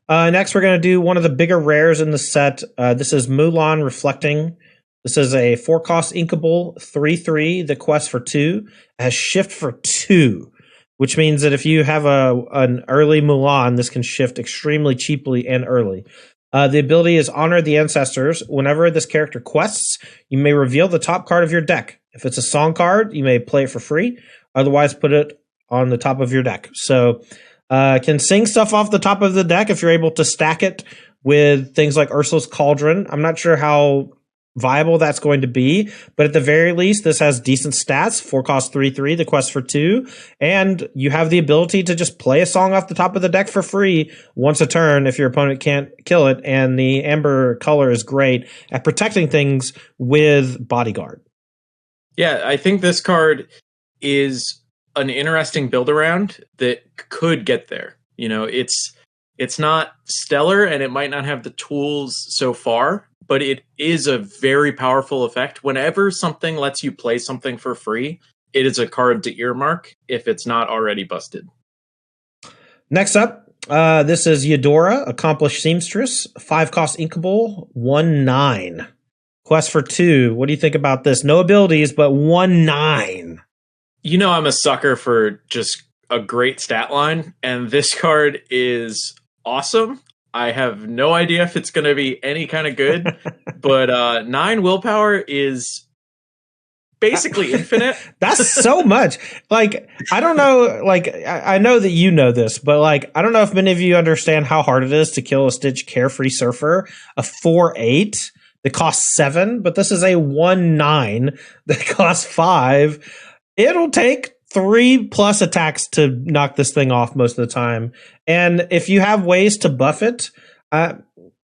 Next, we're going to do one of the bigger rares in the set. This is Mulan Reflecting. This is a 4-cost inkable, 3/3, the quest for 2. It has shift for 2, which means that if you have an early Mulan, this can shift extremely cheaply and early. The ability is Honor the Ancestors. Whenever this character quests, you may reveal the top card of your deck. If it's a song card, you may play it for free. Otherwise, put it on the top of your deck. So, can sing stuff off the top of the deck if you're able to stack it with things like Ursula's Cauldron. I'm not sure how viable that's going to be, but at the very least, this has decent stats. 4-cost 3/3, the quest for 2, and you have the ability to just play a song off the top of the deck for free once a turn if your opponent can't kill it. And the amber color is great at protecting things with Bodyguard. Yeah, I think this card is an interesting build around that could get there. It's not stellar and it might not have the tools so far, but it is a very powerful effect. Whenever something lets you play something for free, it is a card to earmark if it's not already busted. Next up, this is Eudora, Accomplished Seamstress, 5-cost inkable, 1/9. Quest for 2. What do you think about this? No abilities, but 1/9. I'm a sucker for just a great stat line, and this card is awesome. I have no idea if it's going to be any kind of good, but 9 willpower is basically infinite. That's so much. I don't know. I know that you know this, but I don't know if many of you understand how hard it is to kill a Stitch Carefree Surfer, a 4/8 that costs 7, but this is a 1/9 that costs 5. It'll take 3+ attacks to knock this thing off most of the time. And if you have ways to buff it,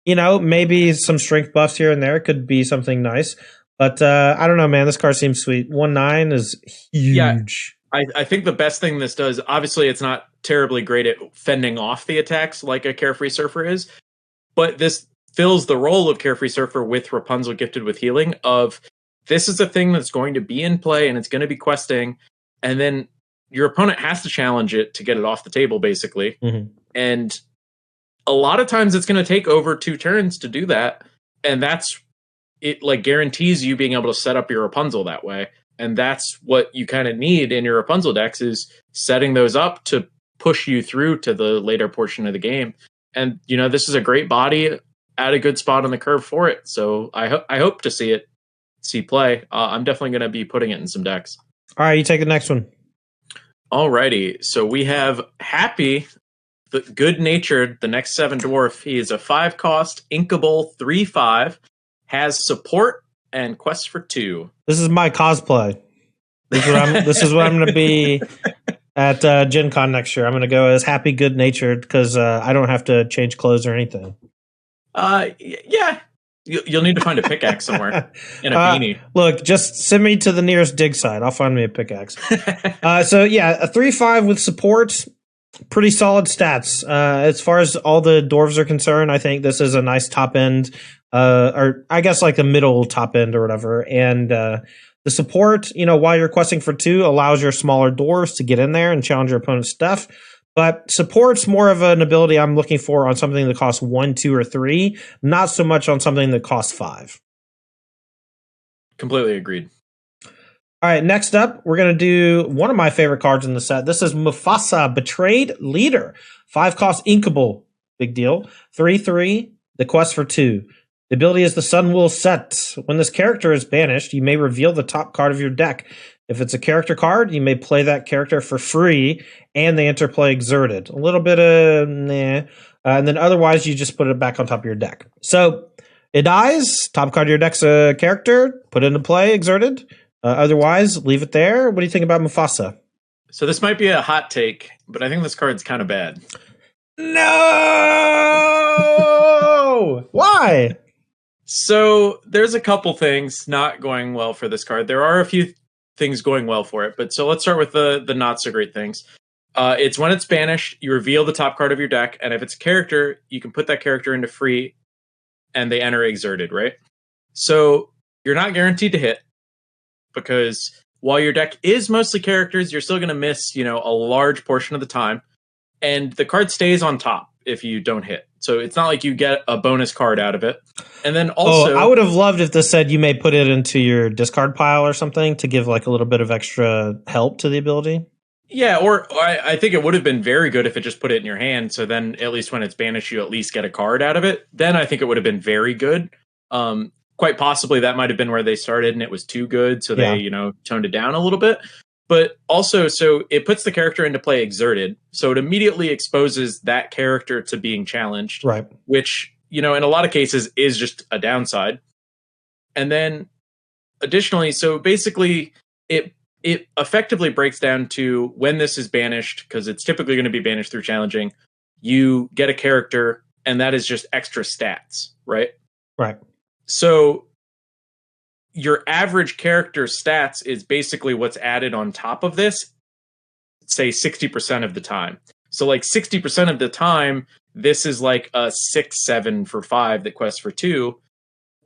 maybe some strength buffs here and there could be something nice. But I don't know, man. This card seems sweet. 1/9 is huge. Yeah, I think the best thing this does, obviously it's not terribly great at fending off the attacks like a Carefree Surfer is, but this fills the role of Carefree Surfer with Rapunzel gifted with healing of this is a thing that's going to be in play and it's going to be questing. And then your opponent has to challenge it to get it off the table, basically. Mm-hmm. And a lot of times it's going to take over 2 turns to do that. And that's it, guarantees you being able to set up your Rapunzel that way. And that's what you kind of need in your Rapunzel decks is setting those up to push you through to the later portion of the game. And, this is a great body at a good spot on the curve for it. So I hope to see play. I'm definitely going to be putting it in some decks. All right, you take the next one. Alrighty, so we have Happy, the good-natured, the next 7 dwarf. He is a 5-cost, inkable, 3/5, has support and quest for 2. This is my cosplay. This is what I'm going to be at Gen Con next year. I'm going to go as Happy, good-natured because I don't have to change clothes or anything. Yeah. You'll need to find a pickaxe somewhere and a beanie. Look, just send me to the nearest dig site. I'll find me a pickaxe. So yeah, a 3/5 with support, pretty solid stats. As far as all the dwarves are concerned, I think this is a nice top end, or I guess the middle top end or whatever. And the support, while you're questing for 2, allows your smaller dwarves to get in there and challenge your opponent's stuff. But support's more of an ability I'm looking for on something that costs 1, 2, or 3, not so much on something that costs 5. Completely agreed. All right, next up, we're going to do one of my favorite cards in the set. This is Mufasa, Betrayed Leader. 5-cost inkable. Big deal. 3/3, the quest for 2. The ability is the sun will set. When this character is banished, you may reveal the top card of your deck. If it's a character card, you may play that character for free, and the interplay exerted. A little bit of nah. And then otherwise, you just put it back on top of your deck. So it dies. Top card of your deck's a character. Put it into play, exerted. Otherwise, leave it there. What do you think about Mufasa? So this might be a hot take, but I think this card's kind of bad. No! Why? So there's a couple things not going well for this card. There are a few things going well for it, but so let's start with the not so great things. It's when it's banished, you reveal the top card of your deck, and if it's a character, you can put that character into free, and they enter exerted, right? So you're not guaranteed to hit, because while your deck is mostly characters, you're still going to miss, a large portion of the time, and the card stays on top if you don't hit. So it's not like you get a bonus card out of it. And then also, I would have loved if this said you may put it into your discard pile or something to give like a little bit of extra help to the ability. Yeah, or I think it would have been very good if it just put it in your hand. So then at least when it's banished, you at least get a card out of it. Then I think it would have been very good. Quite possibly that might have been where they started and it was too good. So they, toned it down a little bit. But also, so it puts the character into play exerted. So it immediately exposes that character to being challenged. Right. Which, in a lot of cases is just a downside. And then additionally, so basically it effectively breaks down to when this is banished, because it's typically going to be banished through challenging, you get a character and that is just extra stats, right? Right. So your average character stats is basically what's added on top of this, say 60% of the time. So like 60% of the time, this is like a 6/7 for 5 that quests for 2,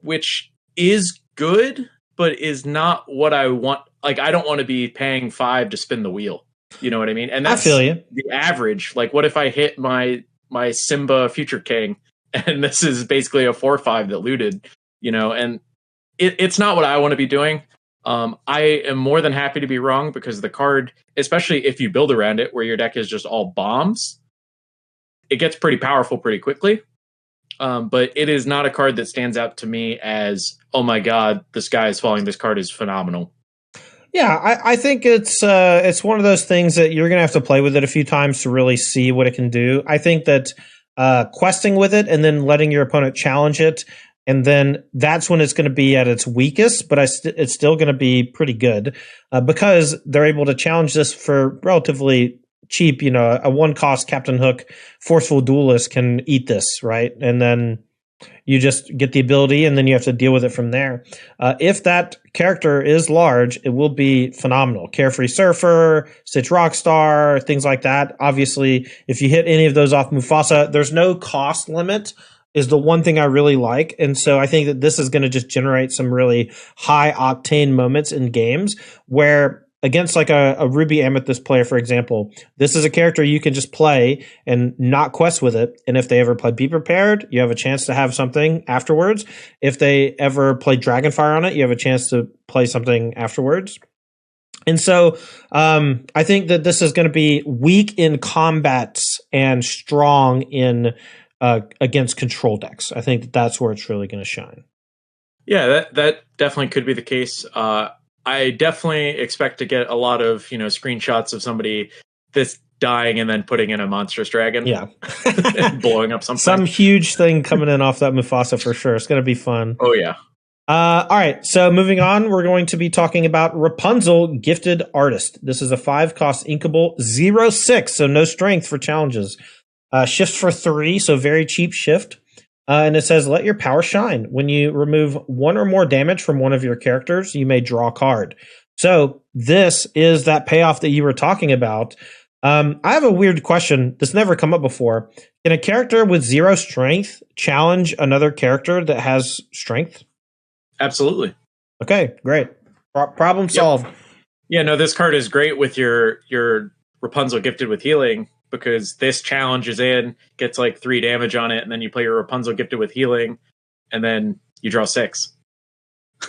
which is good, but is not what I want. Like, I don't want to be paying 5 to spin the wheel. You know what I mean? And that's I feel you. The average. Like, what if I hit my Simba Future King and this is basically a 4/5 that looted, and it's not what I want to be doing. I am more than happy to be wrong, because the card, especially if you build around it, where your deck is just all bombs, it gets pretty powerful pretty quickly. But it is not a card that stands out to me as, oh my god, the sky is falling. This card is phenomenal. Yeah, I think it's one of those things that you're going to have to play with it a few times to really see what it can do. I think that questing with it and then letting your opponent challenge it, and then that's when it's going to be at its weakest, but it's still going to be pretty good because they're able to challenge this for relatively cheap. A one-cost Captain Hook Forceful Duelist can eat this, right? And then you just get the ability, and then you have to deal with it from there. If that character is large, it will be phenomenal. Carefree Surfer, Stitch Rockstar, things like that. Obviously, if you hit any of those off Mufasa, there's no cost limit, is the one thing I really like. And so I think that this is going to just generate some really high octane moments in games where, against like a Ruby Amethyst player, for example, this is a character you can just play and not quest with it. And if they ever play Be Prepared, you have a chance to have something afterwards. If they ever play Dragonfire on it, you have a chance to play something afterwards. And so I think that this is going to be weak in combats and strong in against control decks. I think that's where it's really going to shine. Yeah, that definitely could be the case. I definitely expect to get a lot of, screenshots of somebody this dying and then putting in a monstrous dragon. Yeah. And blowing up something. Some huge thing coming in off that Mufasa for sure. It's going to be fun. Oh, yeah. All right. So moving on, we're going to be talking about Rapunzel, Gifted Artist. This is a 5-cost inkable 0/6, so no strength for challenges. Shift for 3, so very cheap shift. And it says, let your power shine. When you remove 1 or more damage from one of your characters, you may draw a card. So this is that payoff that you were talking about. I have a weird question. This never come up before. Can a character with 0 strength challenge another character that has strength? Absolutely. Okay, great. Problem solved. Yeah, no, this card is great with your Rapunzel Gifted with Healing, because this challenges in, gets like 3 damage on it, and then you play your Rapunzel Gifted with Healing, and then you draw 6.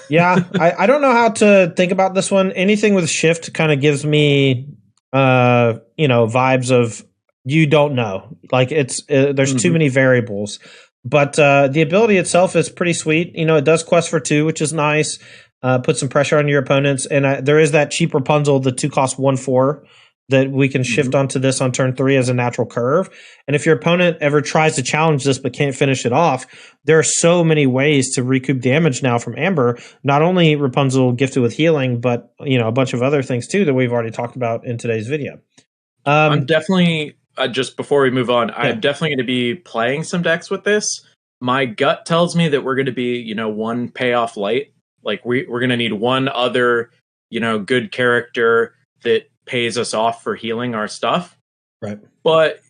Yeah, I don't know how to think about this one. Anything with shift kind of gives me, vibes of you don't know. Like there's too many variables. But the ability itself is pretty sweet. It does quest for 2, which is nice. Put some pressure on your opponents. And there is that cheap Rapunzel, the 2 cost 1/4, that we can shift onto this on turn 3 as a natural curve. And if your opponent ever tries to challenge this but can't finish it off, there are so many ways to recoup damage now from Amber. Not only Rapunzel gifted with healing, but a bunch of other things too that we've already talked about in today's video. I'm definitely just before we move on, Yeah. I'm definitely going to be playing some decks with this. My gut tells me that we're going to be, one payoff light. Like we're going to need one other, good character that pays us off for healing our stuff. Right. But,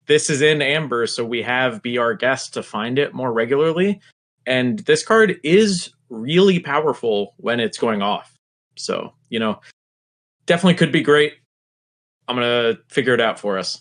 this is in Amber, so we have Be Our Guest to find it more regularly. And this card is really powerful when it's going off. So, definitely could be great. I'm going to figure it out for us.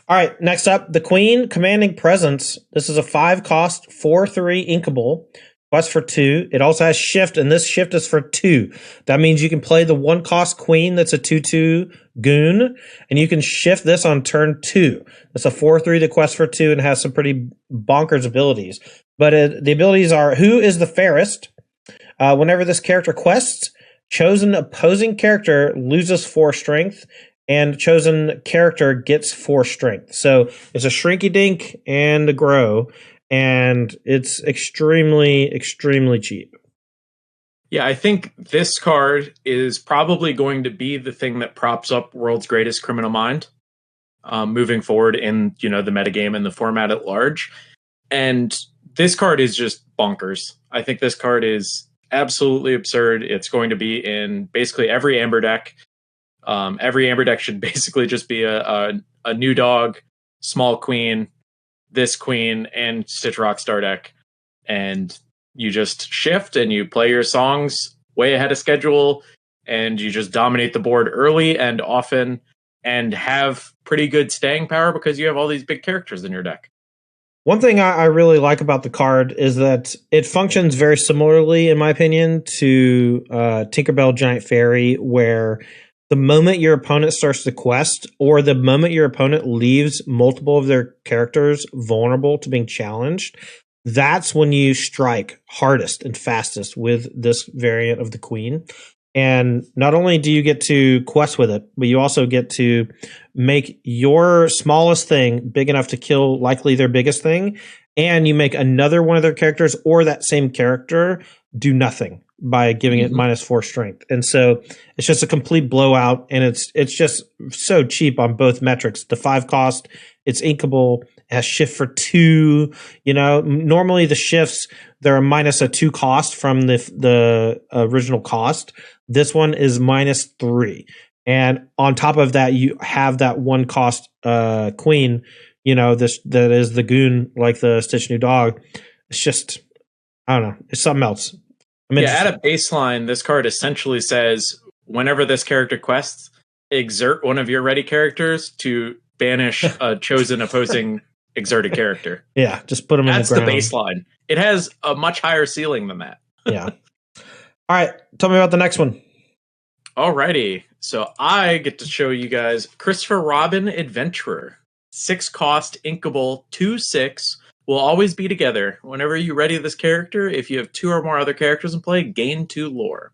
All right, next up, the Queen, Commanding Presence. This is a 5 cost, 4/3 inkable. Quest for 2. It also has shift, and this shift is for 2. That means you can play the 1 cost Queen that's a 2/2 goon, and you can shift this on turn 2. It's a 4/3 that quests for 2 and has some pretty bonkers abilities. But the abilities are, Who is the Fairest? Whenever this character quests, chosen opposing character loses 4 strength, and chosen character gets 4 strength. So it's a shrinky dink and a grow, and it's extremely, extremely cheap. Yeah, I think this card is probably going to be the thing that props up World's Greatest Criminal Mind moving forward in, the metagame and the format at large. And this card is just bonkers. I think this card is absolutely absurd. It's going to be in basically every Amber deck. Every Amber deck should basically just be a new dog, small queen, this queen, and Stitch Rockstar deck. And you just shift and you play your songs way ahead of schedule, and you just dominate the board early and often and have pretty good staying power because you have all these big characters in your deck. One thing I really like about the card is that it functions very similarly, in my opinion, to Tinkerbell Giant Fairy, where the moment your opponent starts to quest, or the moment your opponent leaves multiple of their characters vulnerable to being challenged, that's when you strike hardest and fastest with this variant of the Queen. And not only do you get to quest with it, but you also get to make your smallest thing big enough to kill likely their biggest thing. And you make another one of their characters or that same character do nothing by giving it -4 strength. And so it's just a complete blowout, and it's just so cheap on both metrics. The 5 cost, it's inkable, it has shift for 2. Normally the shifts, they're a -2 cost from the original cost. This one is -3. And on top of that, you have that 1 cost Queen, this that is the goon, like the Stitch New Dog. It's just, I don't know, it's something else. At a baseline, this card essentially says whenever this character quests, exert one of your ready characters to banish a chosen opposing exerted character. Yeah, just put them in the ground. That's the baseline. It has a much higher ceiling than that. Yeah. All right, tell me about the next one. Alrighty, so I get to show you guys Christopher Robin Adventurer. 6 cost, inkable, 2/6. Will always be together. Whenever you ready this character, if you have 2 or more other characters in play, gain 2 lore.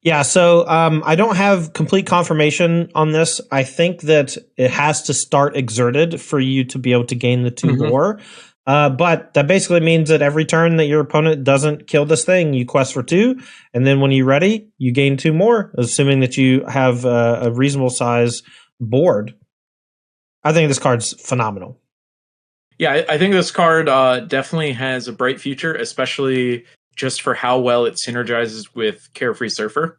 Yeah, so I don't have complete confirmation on this. I think that it has to start exerted for you to be able to gain the 2 lore. But that basically means that every turn that your opponent doesn't kill this thing, you quest for 2, and then when you're ready, you gain 2 more, assuming that you have a reasonable size board. I think this card's phenomenal. Yeah, I think this card definitely has a bright future, especially just for how well it synergizes with Carefree Surfer.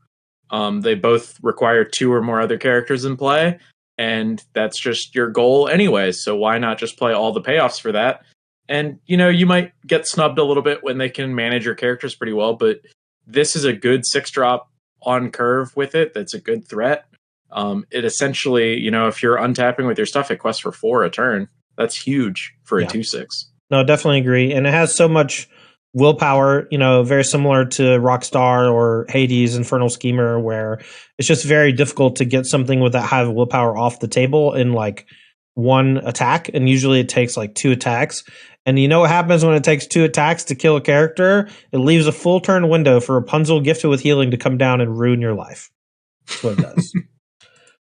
They both require 2 or more other characters in play, and that's just your goal anyway, so why not just play all the payoffs for that? And, you might get snubbed a little bit when they can manage your characters pretty well, but this is a good 6-drop on curve with it. That's a good threat. It essentially, if you're untapping with your stuff, it quests for 4 a turn. That's huge for a 2/6. No, definitely agree. And it has so much willpower, very similar to Rockstar or Hades Infernal Schemer, where it's just very difficult to get something with that high of willpower off the table in like one attack, and usually it takes like 2 attacks. And you know what happens when it takes 2 attacks to kill a character? It leaves a full turn window for Rapunzel gifted with healing to come down and ruin your life. That's what it does.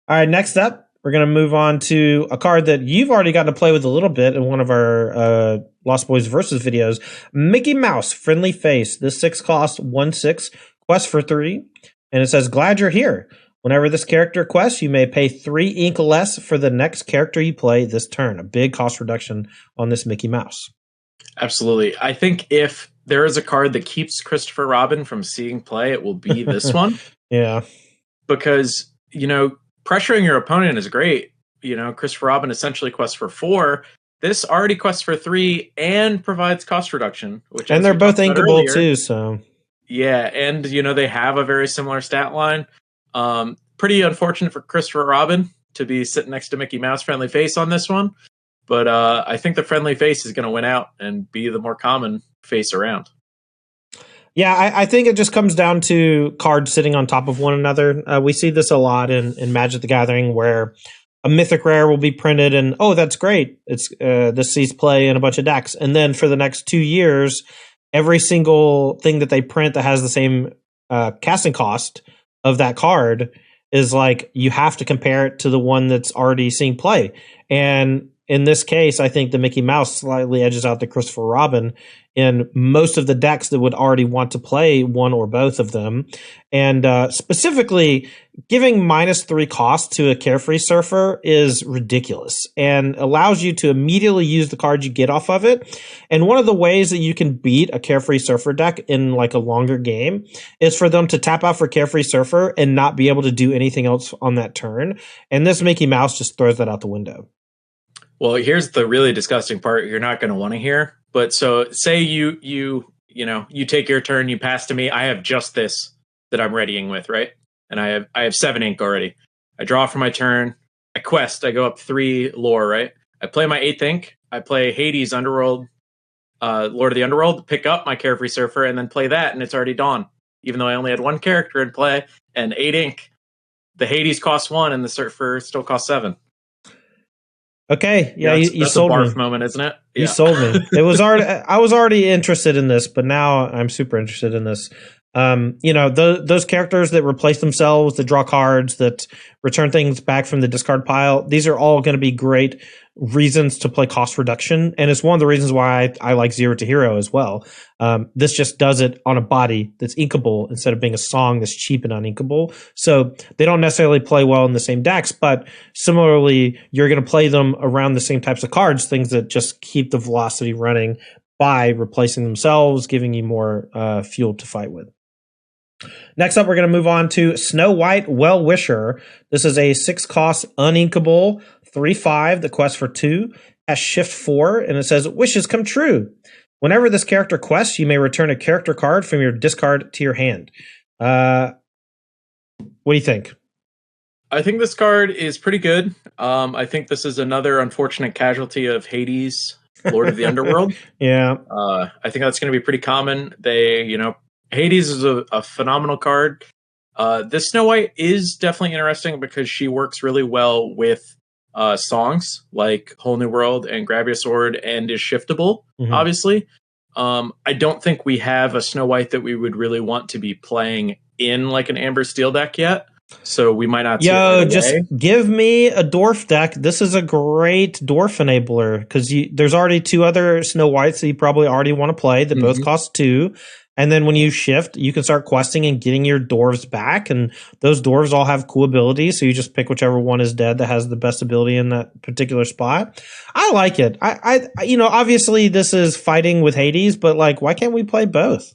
All right, next up, we're going to move on to a card that you've already gotten to play with a little bit in one of our Lost Boys Versus videos. Mickey Mouse, Friendly Face. This 6 cost 1/6, quest for 3. And it says, glad you're here. Whenever this character quests, you may pay 3 ink less for the next character you play this turn. A big cost reduction on this Mickey Mouse. Absolutely. I think if there is a card that keeps Christopher Robin from seeing play, it will be this one. Yeah. Because, pressuring your opponent is great. Christopher Robin essentially quests for 4. This already quests for 3 and provides cost reduction. And they're both inkable too, so... Yeah, and, they have a very similar stat line. Pretty unfortunate for Christopher Robin to be sitting next to Mickey Mouse Friendly Face on this one. But I think the Friendly Face is going to win out and be the more common face around. Yeah, I think it just comes down to cards sitting on top of one another. We see this a lot in Magic the Gathering, where a mythic rare will be printed and, oh, that's great. It's this sees play in a bunch of decks. And then for the next 2 years, every single thing that they print that has the same casting cost of that card is like, you have to compare it to the one that's already seeing play. And in this case, I think the Mickey Mouse slightly edges out the Christopher Robin in most of the decks that would already want to play one or both of them. And specifically, giving -3 cost to a Carefree Surfer is ridiculous and allows you to immediately use the cards you get off of it. And one of the ways that you can beat a Carefree Surfer deck in like a longer game is for them to tap out for Carefree Surfer and not be able to do anything else on that turn. And this Mickey Mouse just throws that out the window. Well, here's the really disgusting part you're not going to want to hear. But so say you take your turn, you pass to me. I have just this that I'm readying with, right? And I have 7 ink already. I draw for my turn. I quest. I go up 3 lore, right? I play my 8th ink. I play Hades Underworld, Lord of the Underworld, pick up my Carefree Surfer, and then play that, and it's already dawn. Even though I only had 1 character in play and 8 ink, the Hades costs 1 and the Surfer still costs 7. Okay, yeah, you sold me. That's a barf moment, isn't it? You sold me. It was already. I was already interested in this, but now I'm super interested in this. Those characters that replace themselves, that draw cards, that return things back from the discard pile. These are all going to be great reasons to play cost reduction, and it's one of the reasons why I like Zero to Hero as well. This just does it on a body that's inkable instead of being a song that's cheap and uninkable. So they don't necessarily play well in the same decks, but similarly, you're going to play them around the same types of cards, things that just keep the velocity running by replacing themselves, giving you more fuel to fight with. Next up, we're going to move on to Snow White Well-Wisher. This is a 6 cost uninkable 3/5. The quest for 2 has shift 4, and it says wishes come true. Whenever this character quests, you may return a character card from your discard to your hand. What do you think? I think this card is pretty good. I think this is another unfortunate casualty of Hades, Lord of the Underworld. Yeah. I think that's going to be pretty common. Hades is a phenomenal card. This Snow White is definitely interesting because she works really well with songs like Whole New World and Grab Your Sword and is shiftable, obviously. I don't think we have a Snow White that we would really want to be playing in like an Amber Steel deck yet. So we might not see it right just away. Give me a dwarf deck. This is a great dwarf enabler because there's already 2 other Snow Whites that you probably already want to play that both cost 2. And then when you shift, you can start questing and getting your dwarves back. And those dwarves all have cool abilities. So you just pick whichever one is dead that has the best ability in that particular spot. I like it. I obviously this is fighting with Hades, but like, why can't we play both?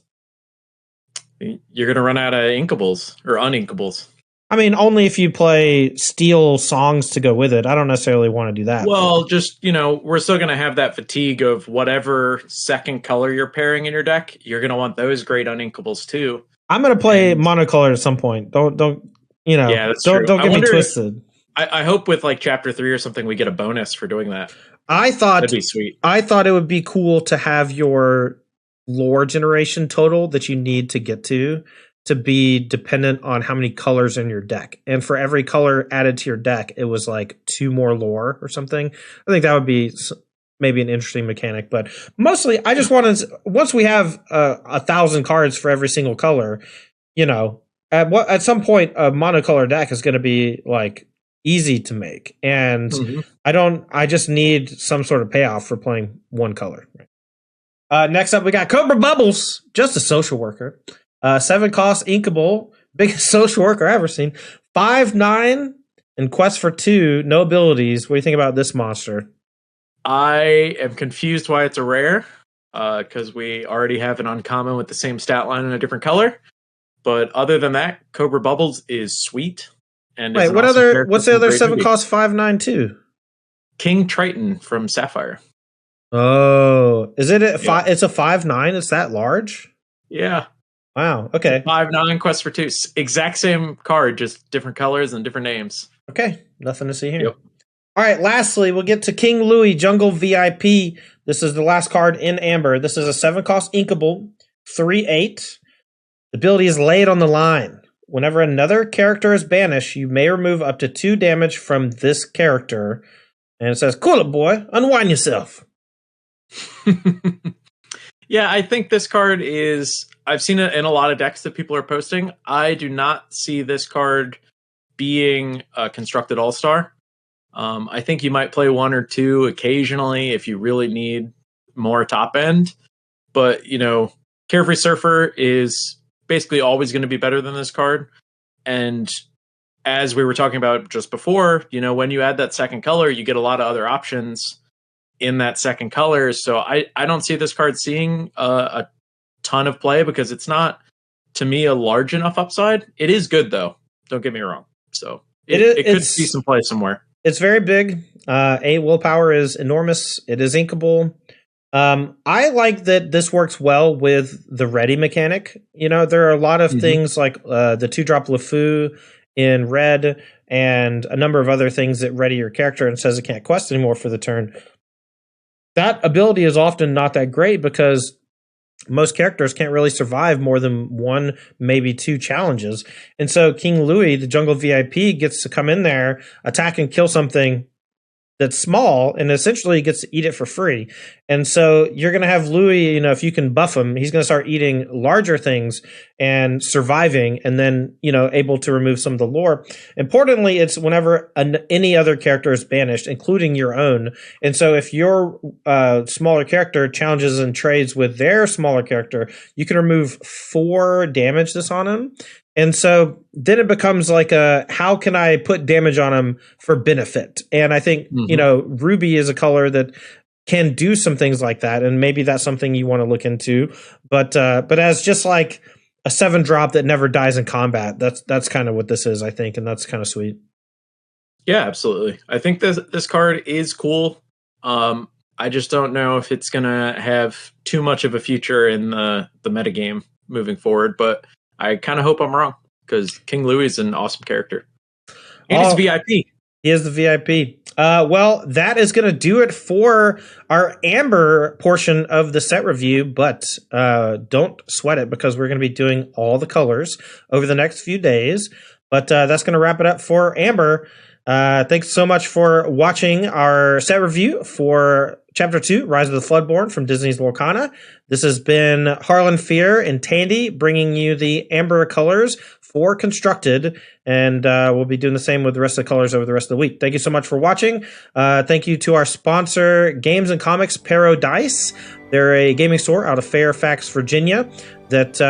You're going to run out of inkables or uninkables. I mean, only if you play steel songs to go with it. I don't necessarily want to do that. Well, just, we're still going to have that fatigue of whatever second color you're pairing in your deck. You're going to want those great uninkables too. I'm going to play monocolor at some point. Don't get me twisted. I hope with like chapter 3 or something, we get a bonus for doing that. That'd be sweet. I thought it would be cool to have your lore generation total that you need to get to to be dependent on how many colors in your deck. And for every color added to your deck, it was like 2 more lore or something. I think that would be maybe an interesting mechanic. But mostly, I just wanted, once we have 1,000 cards for every single color, at some point, a monocolor deck is going to be like easy to make. And I just need some sort of payoff for playing one color. Next up, we got Cobra Bubbles, just a social worker. 7 cost, inkable, biggest social worker I've ever seen. 5/9 and quest for 2, no abilities. What do you think about this monster? I am confused why it's a rare, because we already have an uncommon with the same stat line in a different color. But other than that, Cobra Bubbles is sweet. And wait, what's the other 7 cost 5/9 2? King Triton from Sapphire. Oh, is it it's a 5/9? It's that large? Yeah. Wow. Okay. 5/9 quest for 2. Exact same card, just different colors and different names. Okay. Nothing to see here. Yep. All right. Lastly, we'll get to King Louis Jungle VIP. This is the last card in Amber. This is a 7 cost inkable, 3/8. The ability is laid on the line. Whenever another character is banished, you may remove up to 2 damage from this character. And it says, "Cool it, boy. Unwind yourself." Yeah, I think this card is... I've seen it in a lot of decks that people are posting. I do not see this card being a constructed all-star. I think you might play 1 or 2 occasionally if you really need more top end. But, Carefree Surfer is basically always going to be better than this card. And as we were talking about just before, when you add that second color, you get a lot of other options in that second color. So I don't see this card seeing a ton of play because it's not, to me, a large enough upside. It is good, though. Don't get me wrong. So it could see some play somewhere. It's very big. 8 willpower is enormous. It is inkable. I like that this works well with the ready mechanic. There are a lot of things like the 2-drop LeFou in red and a number of other things that ready your character and says it can't quest anymore for the turn. That ability is often not that great because most characters can't really survive more than 1, maybe 2 challenges. And so King Louis, the Jungle VIP, gets to come in there, attack and kill something that's small, and essentially gets to eat it for free. And so you're going to have Louis, if you can buff him, he's going to start eating larger things and surviving, and then, able to remove some of the lore. Importantly, it's whenever any other character is banished, including your own. And so if your smaller character challenges and trades with their smaller character, you can remove 4 damage this on him. And so then it becomes like how can I put damage on him for benefit? And I think, Ruby is a color that can do some things like that. And maybe that's something you want to look into. But as just like a 7-drop that never dies in combat, that's kind of what this is, I think. And that's kind of sweet. Yeah, absolutely. I think this card is cool. I just don't know if it's going to have too much of a future in the metagame moving forward. But I kind of hope I'm wrong because King Louis is an awesome character. And he's VIP. He is the VIP. Well, that is going to do it for our Amber portion of the set review, but don't sweat it because we're going to be doing all the colors over the next few days. But that's going to wrap it up for Amber. Thanks so much for watching our set review for Chapter 2, Rise of the Floodborn from Disney's Lorcana. This has been Harlan Fear and Tandy bringing you the Amber colors for Constructed, and we'll be doing the same with the rest of the colors over the rest of the week. Thank you so much for watching. Thank you to our sponsor, Games and Comics Paradise. They're a gaming store out of Fairfax, Virginia, that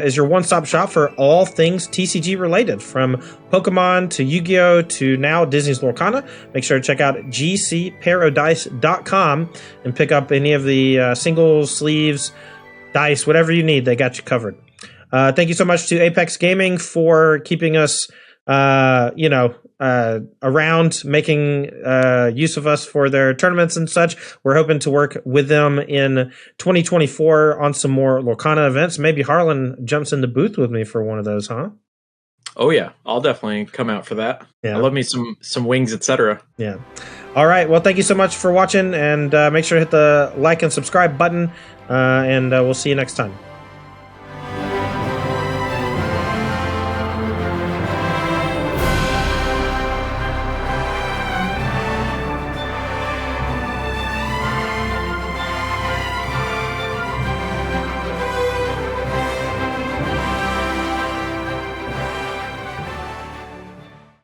is your one-stop shop for all things TCG related, from Pokemon to Yu-Gi-Oh! To now Disney's Lorcana. Make sure to check out gcparadise.com and pick up any of the singles, sleeves, dice, whatever you need. They got you covered. Thank you so much to Apex Gaming for keeping us, around, making use of us for their tournaments and such. We're hoping to work with them in 2024 on some more Lorcana events. Maybe Harlan jumps in the booth with me for one of those, huh? Oh yeah, I'll definitely come out for that. Yeah. I love me some wings, etc. Yeah. All right. Well, thank you so much for watching, and make sure to hit the like and subscribe button, and we'll see you next time.